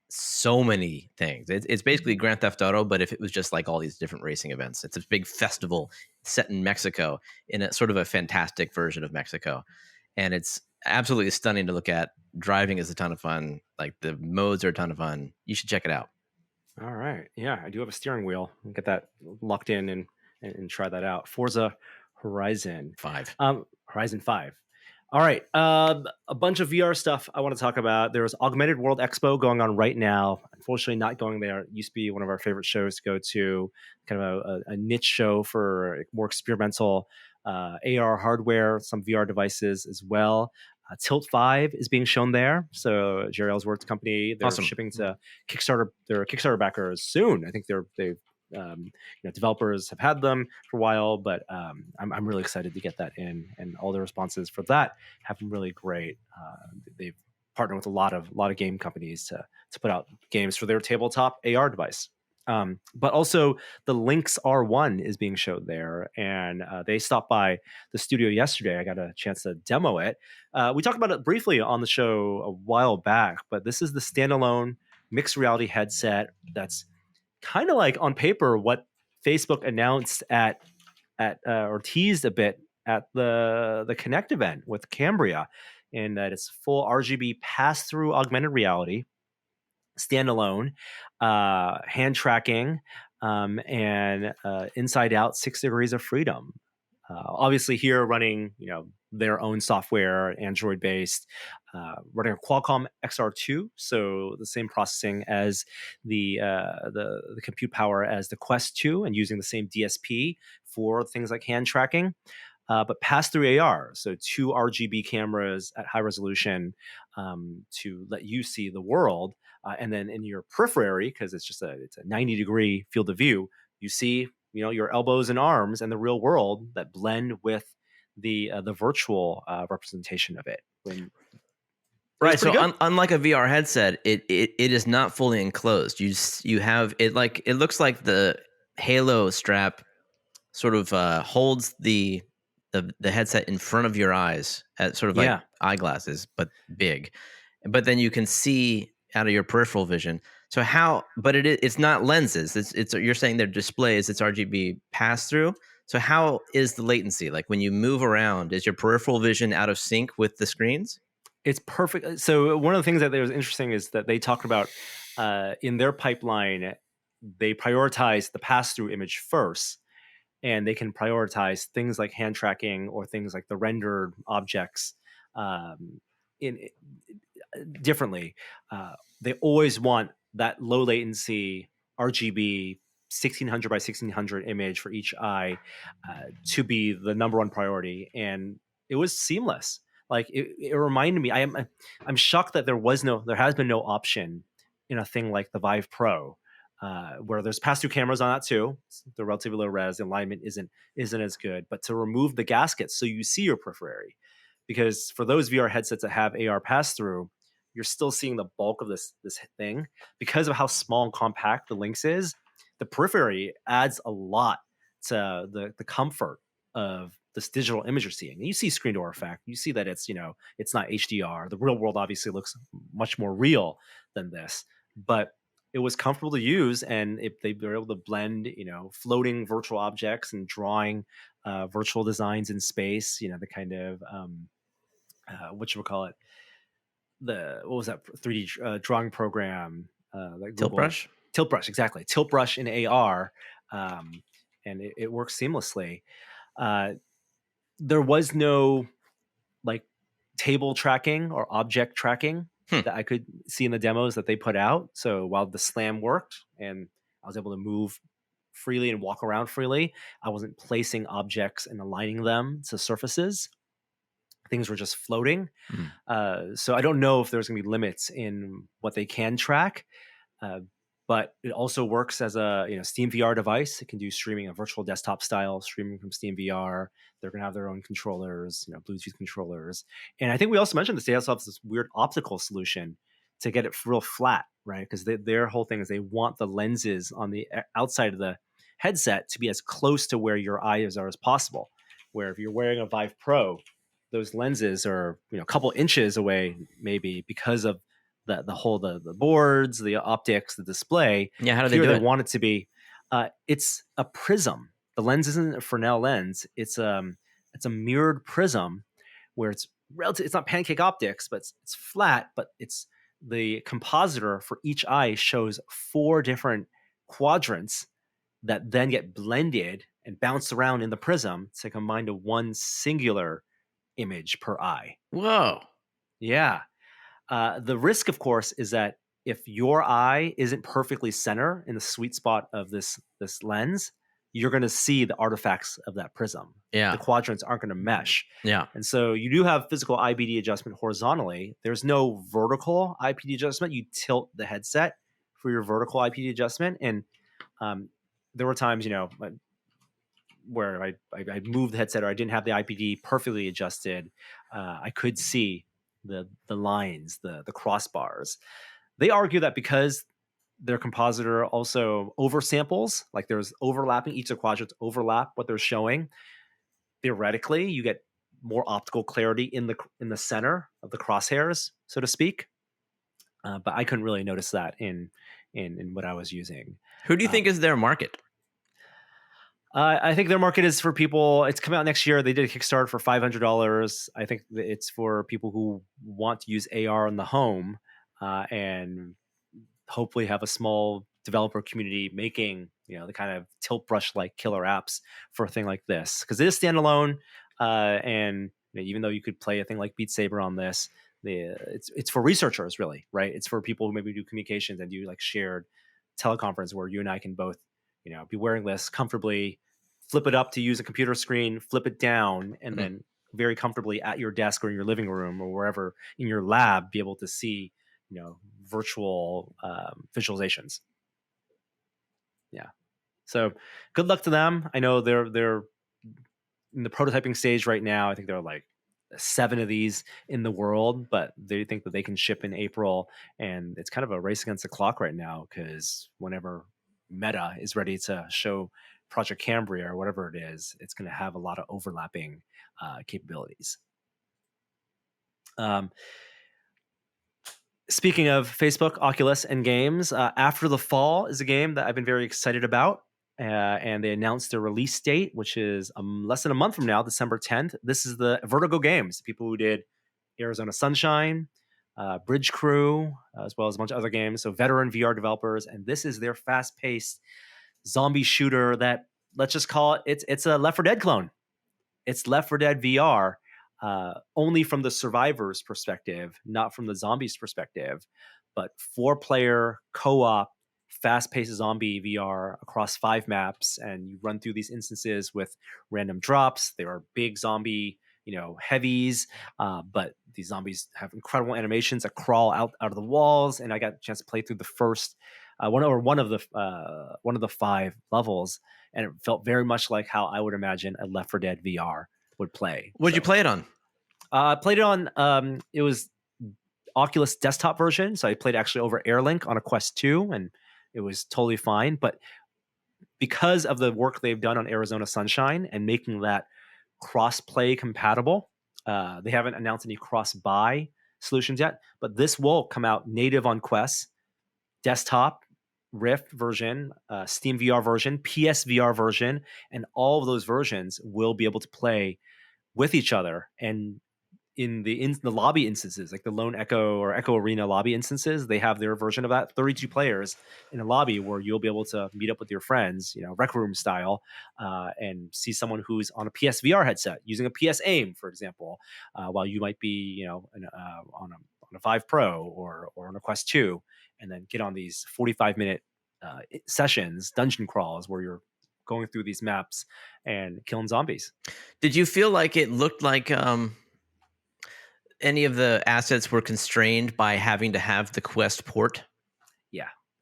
so many things. It's basically Grand Theft Auto, but if it was just like all these different racing events. It's a big festival set in Mexico, in a sort of a fantastic version of Mexico, and it's absolutely stunning to look at. Driving is a ton of fun. Like the modes are a ton of fun. You should check it out. All right. Yeah, I do have a steering wheel. I'll get that locked in and try that out. Forza Horizon 5. Horizon 5. All right. A bunch of VR stuff I want to talk about. There's Augmented World Expo going on right now. Unfortunately, not going there. It used to be one of our favorite shows to go to, kind of a niche show for more experimental AR hardware, some VR devices as well. Tilt 5 is being shown there. So Jerry Ellsworth's company, they're Awesome. shipping to Kickstarter. Their Kickstarter backers soon. I think they've developers have had them for a while, but I'm really excited to get that in, and all the responses for that have been really great. They've partnered with a lot of game companies to put out games for their tabletop AR device. But also the Lynx R1 is being showed there, and they stopped by the studio yesterday. I got a chance to demo it. We talked about it briefly on the show a while back, but this is the standalone mixed reality headset that's kind of like on paper what Facebook announced at or teased a bit at the Connect event with Cambria, in that it's full RGB pass-through augmented reality, standalone, hand tracking, and inside out 6 degrees of freedom. Obviously here running, their own software, Android based, running a Qualcomm XR2, so the same processing as the compute power as the Quest 2, and using the same DSP for things like hand tracking. But pass-through AR, so 2 RGB cameras at high resolution to let you see the world, and then in your periphery, because it's a 90-degree field of view, you see your elbows and arms and the real world that blend with the virtual representation of it. Right. So unlike a VR headset, it is not fully enclosed. You have it like it looks like the Halo strap sort of holds the headset in front of your eyes at sort of like eyeglasses, but big. But then you can see out of your peripheral vision. So but it's not lenses. It's you're saying they're displays. It's RGB pass through. So how is the latency? Like when you move around, is your peripheral vision out of sync with the screens? It's perfect. So one of the things that was interesting is that they talked about in their pipeline, they prioritize the pass-through image first, and they can prioritize things like hand tracking or things like the rendered objects differently. They always want that low latency RGB 1600 by 1600 image for each eye to be the number one priority, and it was seamless. Like it reminded me. I'm shocked that there has been no option in a thing like the Vive Pro, where there's pass-through cameras on that too. They're relatively low res. The alignment isn't as good. But to remove the gaskets so you see your periphery, because for those VR headsets that have AR pass-through, you're still seeing the bulk of this thing because of how small and compact the Lynx is. The periphery adds a lot to the comfort of this digital image you're seeing. And you see screen door effect. You see that it's not HDR. The real world obviously looks much more real than this, but it was comfortable to use, and if they were able to blend, floating virtual objects and drawing virtual designs in space, the kind of what you would call it, what was that 3D drawing program? Like Tilt Brush? Tilt Brush, exactly. Tilt Brush in AR, and it works seamlessly. There was no like table tracking or object tracking that I could see in the demos that they put out. So while the slam worked and I was able to move freely and walk around freely, I wasn't placing objects and aligning them to surfaces. Things were just floating. So I don't know if there's going to be limits in what they can track. But it also works as a Steam VR device. It can do streaming, a virtual desktop style streaming from Steam VR. They're going to have their own controllers, Bluetooth controllers. And I think we also mentioned this. They also have this weird optical solution to get it real flat, right? Because their whole thing is they want the lenses on the outside of the headset to be as close to where your eyes are as possible. Where if you're wearing a Vive Pro, those lenses are a couple inches away, maybe because of the boards, the optics, the display. Yeah, how do they do it? Want it to be. It's a prism. The lens isn't a Fresnel lens. It's a mirrored prism where it's relative. It's not pancake optics, but it's flat. But it's the compositor for each eye shows 4 different quadrants that then get blended and bounced around in the prism to combine to one singular image per eye. Whoa. Yeah. The risk, of course, is that if your eye isn't perfectly center in the sweet spot of this lens, you're going to see the artifacts of that prism. Yeah. The quadrants aren't going to mesh. Yeah. And so you do have physical IPD adjustment horizontally. There's no vertical IPD adjustment. You tilt the headset for your vertical IPD adjustment. And there were times, where I moved the headset or I didn't have the IPD perfectly adjusted. I could see the lines, the crossbars. They argue that because their compositor also oversamples, like there's overlapping, each of the quadrants overlap what they're showing. Theoretically, you get more optical clarity in the center of the crosshairs, so to speak. But I couldn't really notice that in what I was using. Who do you think is their market? I think their market is for people. It's coming out next year. They did a Kickstarter for $500. I think it's for people who want to use AR in the home and hopefully have a small developer community making the kind of tilt brush like killer apps for a thing like this, because it is standalone. And even though you could play a thing like Beat Saber on this, it's for researchers, really, right? It's for people who maybe do communications and do like shared teleconference where you and I can both be wearing this comfortably, flip it up to use a computer screen, flip it down, and then very comfortably at your desk or in your living room or wherever in your lab, be able to see, virtual visualizations. Yeah. So good luck to them. I know they're in the prototyping stage right now. I think there are like 7 of these in the world, but they think that they can ship in April. And it's kind of a race against the clock right now, because whenever Meta is ready to show Project Cambria or whatever it is, it's going to have a lot of overlapping capabilities. Speaking of Facebook, Oculus, and games, After the Fall is a game that I've been very excited about. And they announced their release date, which is less than a month from now, December 10th. This is the Vertigo Games, the people who did Arizona Sunshine, Bridge Crew, as well as a bunch of other games. So veteran VR developers. And this is their fast-paced zombie shooter that, let's just call it, it's a Left 4 Dead clone. It's Left 4 Dead VR, only from the survivor's perspective, not from the zombies' perspective. But 4-player co-op, fast-paced zombie VR across 5 maps, and you run through these instances with random drops. There are big zombie, heavies, but these zombies have incredible animations that crawl out of the walls. And I got a chance to play through the first one of the 5 levels, and it felt very much like how I would imagine a Left 4 Dead VR would play. What'd you play it on? I played it on it was Oculus desktop version, so I played actually over AirLink on a Quest 2, and it was totally fine. But because of the work they've done on Arizona Sunshine and making that cross-play compatible, they haven't announced any cross-buy solutions yet, but this will come out native on Quest, desktop, Rift version, Steam VR version, PSVR version, and all of those versions will be able to play with each other. And in the lobby instances, like the Lone Echo or Echo Arena lobby instances, they have their version of that, 32 players in a lobby where you'll be able to meet up with your friends, Rec Room style, and see someone who's on a PSVR headset using a PS Aim, for example, while you might be, on on a 5 Pro or on a Quest 2, and then get on these 45-minute sessions, dungeon crawls, where you're going through these maps and killing zombies. Did you feel like it looked like any of the assets were constrained by having to have the Quest port?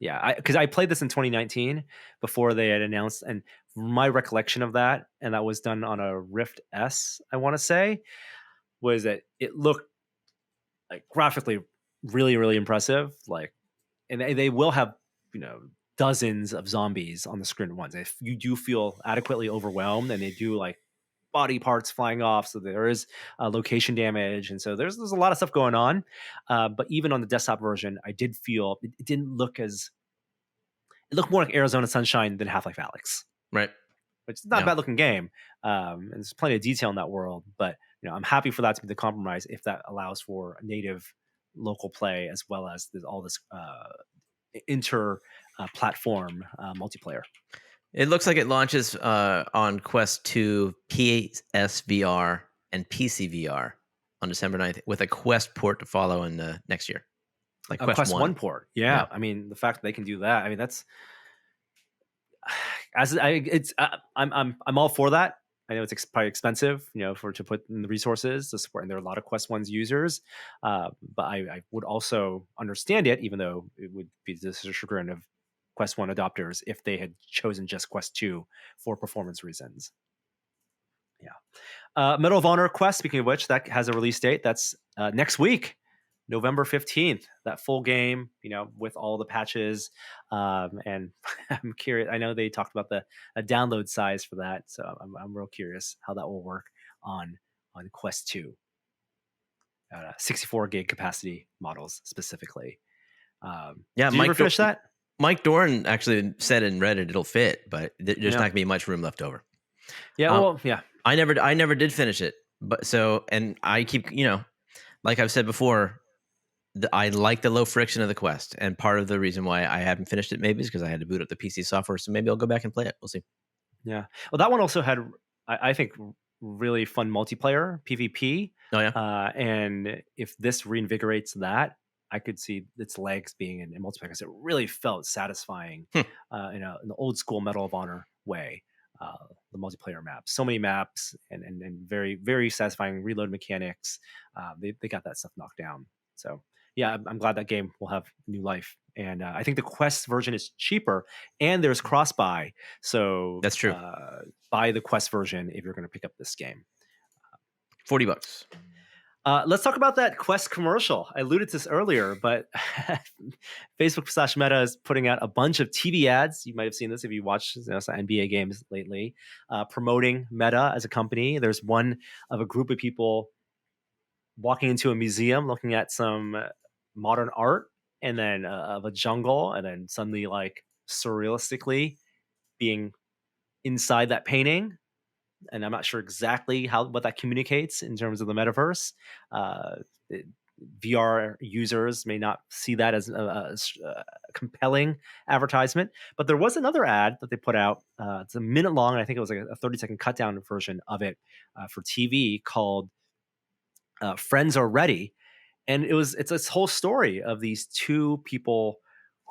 Yeah, because I played this in 2019 before they had announced, and my recollection of that, and that was done on a Rift S, I want to say, was that it looked like graphically really, really impressive. Like, and they will have, dozens of zombies on the screen at once. If you do feel adequately overwhelmed, and they do like body parts flying off, so there is location damage, and so there's a lot of stuff going on. But even on the desktop version, I did feel it didn't look as, it looked more like Arizona Sunshine than Half-Life Alyx, Right. which is not a bad looking game. And there's plenty of detail in that world, but I'm happy for that to be the compromise if that allows for native local play as well as all this inter platform multiplayer. It looks like it launches on Quest 2, PSVR, and PCVR on December 9th, with a Quest port to follow in next year. Like A Quest 1 port. Yeah. I mean, the fact that they can do that, I mean, that's I'm all for that. I know it's probably expensive, to put in the resources to support, and there are a lot of Quest 1's users. But I would also understand it, even though it would be the chagrin of Quest 1 adopters if they had chosen just Quest 2 for performance reasons. Yeah. Medal of Honor Quest, speaking of which, that has a release date. That's next week, November 15th, that full game, with all the patches. And I'm curious. I know they talked about the download size for that, so I'm real curious how that will work on Quest 2. 64 gig capacity models specifically. Did you ever finish that? Mike Dorn actually said in Reddit it'll fit, but there's not going to be much room left over. Yeah, I never did finish it, but and I keep, like I've said before, I like the low friction of the Quest, and part of the reason why I haven't finished it maybe is because I had to boot up the PC software. So maybe I'll go back and play it. We'll see. Yeah, well, that one also had, I think, really fun multiplayer PvP. Oh yeah, and if this reinvigorates that, I could see its legs being in multiplayer, because it really felt satisfying in an old school Medal of Honor way. The multiplayer maps, so many maps, and very, very satisfying reload mechanics. They got that stuff knocked down. So yeah, I'm glad that game will have new life. And I think the Quest version is cheaper, and there's cross buy. So that's true. Buy the Quest version if you're going to pick up this game. $40. Let's talk about that Quest commercial. I alluded to this earlier, but Facebook/Meta is putting out a bunch of TV ads. You might have seen this if you watched some NBA games lately, promoting Meta as a company. There's one of a group of people walking into a museum looking at some modern art, and then of a jungle, and then suddenly, like, surrealistically being inside that painting. And I'm not sure exactly what that communicates in terms of the metaverse. VR users may not see that as a compelling advertisement, but there was another ad that they put out. It's a minute long, and I think it was like a 30-second cut down version of it for TV called "Friends Are Ready," and it's this whole story of these two people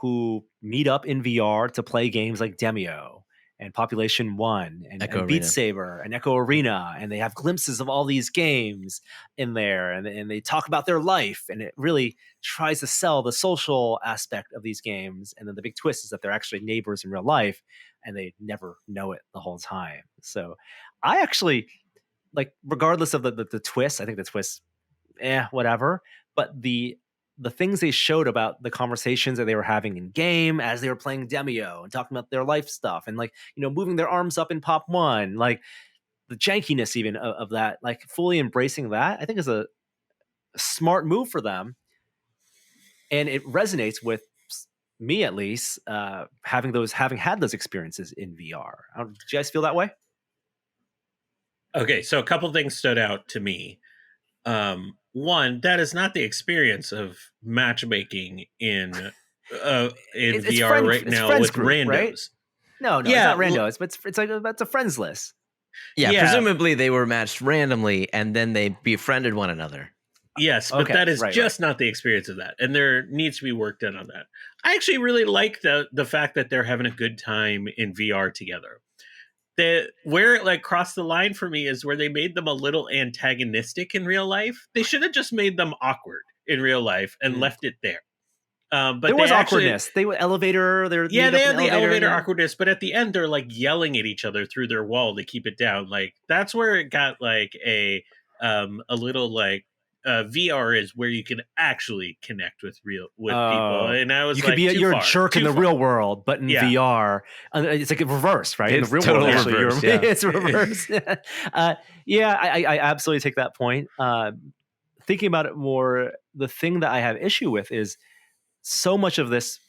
who meet up in VR to play games like Demio and Population 1 and Beat Saber and Echo Arena, and they have glimpses of all these games in there, and they talk about their life, and it really tries to sell the social aspect of these games. And then the big twist is that they're actually neighbors in real life, and they never know it the whole time. So I actually, like, regardless of the twist, I think the twist, whatever, but the things they showed about the conversations that they were having in game as they were playing Demio and talking about their life stuff, and, like, moving their arms up in Pop 1, like the jankiness even of that, like fully embracing that, I think is a smart move for them. And it resonates with me, at least, having had those experiences in VR. Did you guys feel that way? Okay, so a couple things stood out to me. One, that is not the experience of matchmaking in VR right now with group, randos. Right? No, it's not rando. It's like that's a friends list. Yeah, presumably they were matched randomly, and then they befriended one another. Yes, but Okay, that is right. just not the experience of that, and there needs to be work done on that. I actually really like the fact that they're having a good time in VR together. Where it like crossed the line for me is where they made them a little antagonistic in real life. They should have just made them awkward in real life and left it there. But There they was actually, awkwardness. They were elevator. They're yeah, meet they up in had the the elevator yeah. awkwardness, but at the end they're like yelling at each other through their wall to keep it down. Like that's where it got like a little like VR is where you can actually connect with people, and I was you could like, be too you're far, a jerk in too the far. real world, but in Yeah. VR, it's like a reverse, right? In It's the real total world, actually, reverse, yeah. it's reverse. Yeah, I absolutely take that point. Thinking about it more, the thing that I have issue with is so much of this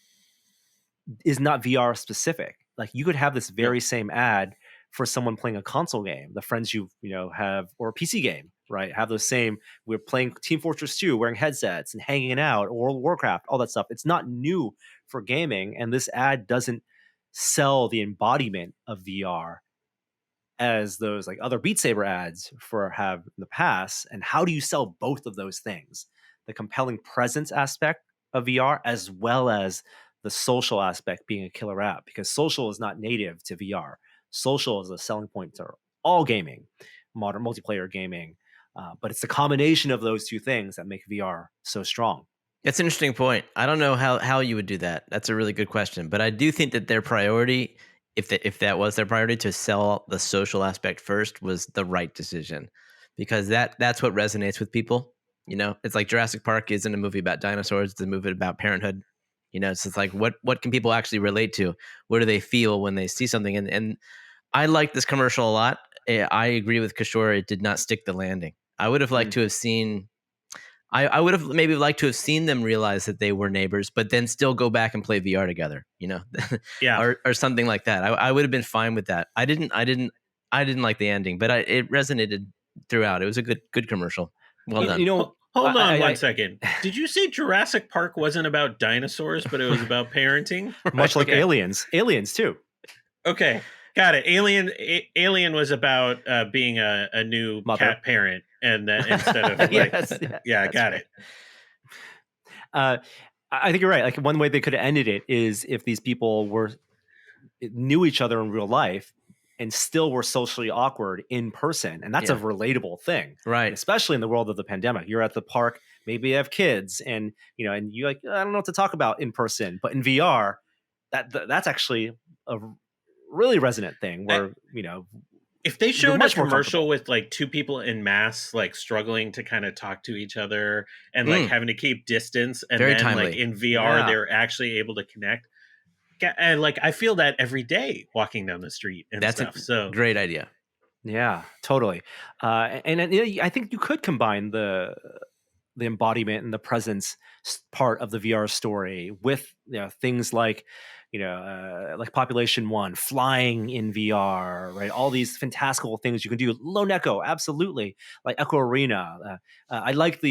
is not VR specific. Like you could have this very same ad for someone playing a console game, the friends you have, or a PC game, right? Have those same. We're playing Team Fortress 2, wearing headsets and hanging out, or World of Warcraft, all that stuff. It's not new for gaming, and this ad doesn't sell the embodiment of VR as those like other Beat Saber ads have in the past. And how do you sell both of those things? The compelling presence aspect of VR as well as the social aspect being a killer app, because social is not native to VR. Social is a selling point to all gaming, modern multiplayer gaming. But it's the combination of those two things that make VR so strong. That's an interesting point. I don't know how you would do that. That's a really good question. But I do think that their priority, if that was their priority, to sell the social aspect first, was the right decision, because that's what resonates with people. It's like Jurassic Park isn't a movie about dinosaurs; it's a movie about parenthood. So it's like what can people actually relate to? What do they feel when they see something? And I like this commercial a lot. I agree with Kishore; it did not stick the landing. I would have liked to have seen. I would have maybe liked to have seen them realize that they were neighbors, but then still go back and play VR together, Yeah. or something like that. I would have been fine with that. I didn't like the ending, but it resonated throughout. It was a good commercial. Well done. Hold on one second. Did you say Jurassic Park wasn't about dinosaurs, but it was about parenting? Much like Aliens too. Okay, got it. Alien was about being a new Mother. cat parent, and then instead of like, Yes, yeah, got right. it. I think you're right. Like one way they could have ended it is if these people knew each other in real life and still were socially awkward in person, and that's a relatable thing, right? And especially in the world of the pandemic. You're at the park, maybe you have kids, and and you like, I don't know what to talk about in person, but in VR, that's actually a really resonant thing where if they showed a commercial with like two people in masks like struggling to kind of talk to each other and like having to keep distance, and very then timely. like in VR they're actually able to connect, and like I feel that every day walking down the street and that's stuff. So great idea. Yeah, totally. And I think you could combine the embodiment and the presence part of the VR story with things like like Population 1, flying in VR, right? All these fantastical things you can do. Lone Echo, absolutely. Like Echo Arena. I like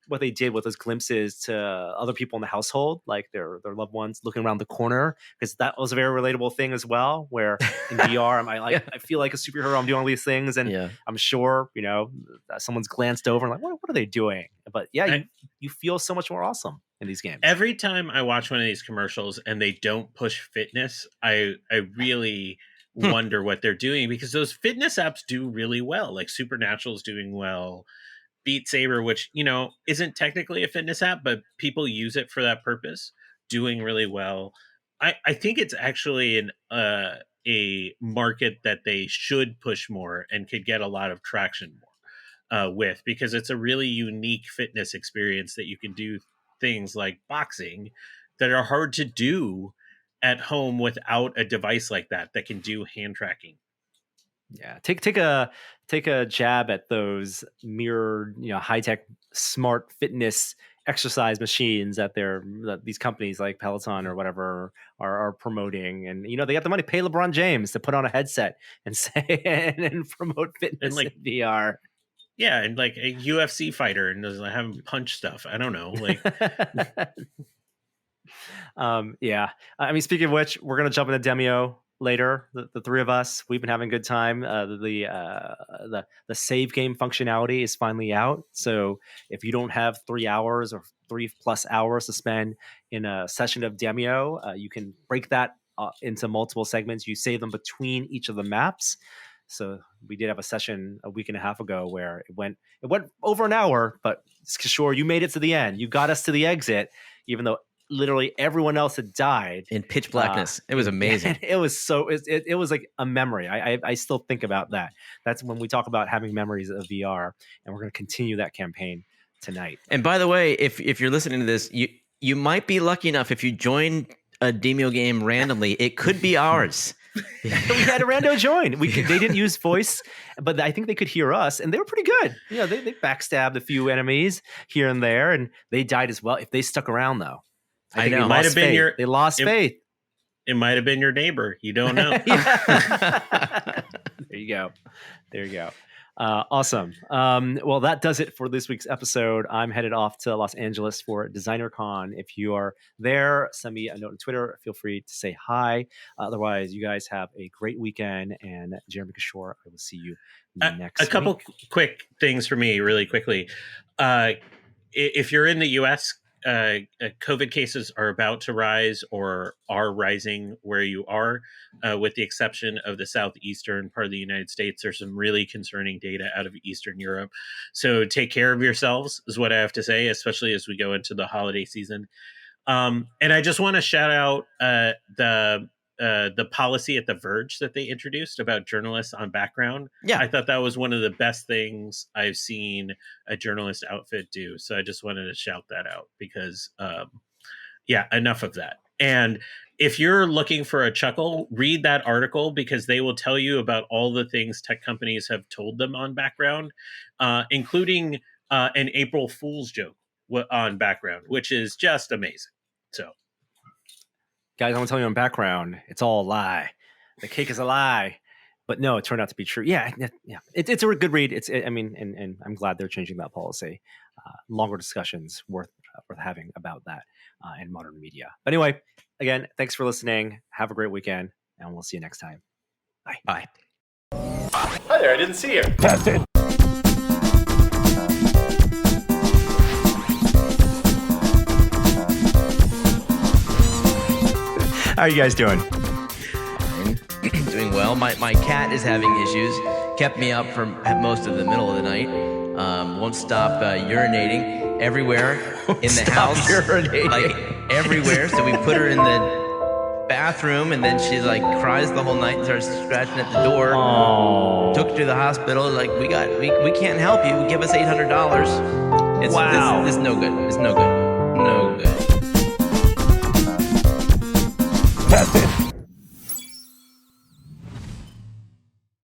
what they did with those glimpses to other people in the household, like their loved ones looking around the corner, because that was a very relatable thing as well. Where in VR, I feel like a superhero. I'm doing all these things, and I'm sure someone's glanced over and like, what are they doing? But you feel so much more awesome in these games. Every time I watch one of these commercials and they don't push fitness, I really wonder what they're doing, because those fitness apps do really well. Like Supernatural's doing well. Beat Saber, which isn't technically a fitness app, but people use it for that purpose, doing really well. I think it's actually a market that they should push more and could get a lot of traction more with, because it's a really unique fitness experience that you can do things like boxing that are hard to do at home without a device like that can do hand tracking. Yeah, take a jab at those mirrored, high tech, smart fitness exercise machines that these companies like Peloton or whatever are promoting, and they got the money to pay LeBron James to put on a headset and say and promote fitness in VR. Yeah, and like a UFC fighter and doesn't have him punch stuff. I don't know, like. Yeah, I mean, speaking of which, we're gonna jump into Demio later. The three of us, we've been having a good time. The save game functionality is finally out. So if you don't have 3 hours or 3+ hours to spend in a session of Demio, you can break that into multiple segments. You save them between each of the maps. So we did have a session a week and a half ago where it went over an hour, but sure, you made it to the end. You got us to the exit, even though literally everyone else had died in pitch blackness. It was amazing. It was like a memory. I still think about that. That's when we talk about having memories of VR, and we're going to continue that campaign tonight. And by the way, if you're listening to this, you might be lucky enough if you join a Demio game randomly, it could be ours. We had a rando join. They didn't use voice, but I think they could hear us, and they were pretty good. They backstabbed a few enemies here and there, and they died as well. If they stuck around, though, I know. They lost faith. It might have been your neighbor. You don't know. There you go. Awesome. Well, that does it for this week's episode. I'm headed off to Los Angeles for DesignerCon. If you are there, send me a note on Twitter. Feel free to say hi. Otherwise, you guys have a great weekend. And Jeremy Kishore, I will see you next week. A couple quick things for me really quickly. If you're in the U.S., COVID cases are about to rise or are rising where you are, with the exception of the southeastern part of the United States. There's some really concerning data out of Eastern Europe. So take care of yourselves is what I have to say, especially as we go into the holiday season. And I just want to shout out the policy at The Verge that they introduced about journalists on background. Yeah. I thought that was one of the best things I've seen a journalist outfit do. So I just wanted to shout that out because, enough of that. And if you're looking for a chuckle, read that article because they will tell you about all the things tech companies have told them on background, including an April Fool's joke on background, which is just amazing. So. Guys, I want to tell you on background, it's all a lie. The cake is a lie. But no, it turned out to be true. Yeah. It's a good read. And I'm glad they're changing that policy. Longer discussions worth having about that in modern media. But anyway, again, thanks for listening. Have a great weekend, and we'll see you next time. Bye. Bye. Hi there. I didn't see you. That's it. How are you guys doing? Fine. Doing well. My cat is having issues. Kept me up for most of the middle of the night. Won't stop urinating everywhere in the house. Urinating. Like everywhere. So we put her in the bathroom, and then she like cries the whole night and starts scratching at the door. Oh. Took her to the hospital. Like we can't help you. Give us $800. Wow. This is no good. It's no good. No good.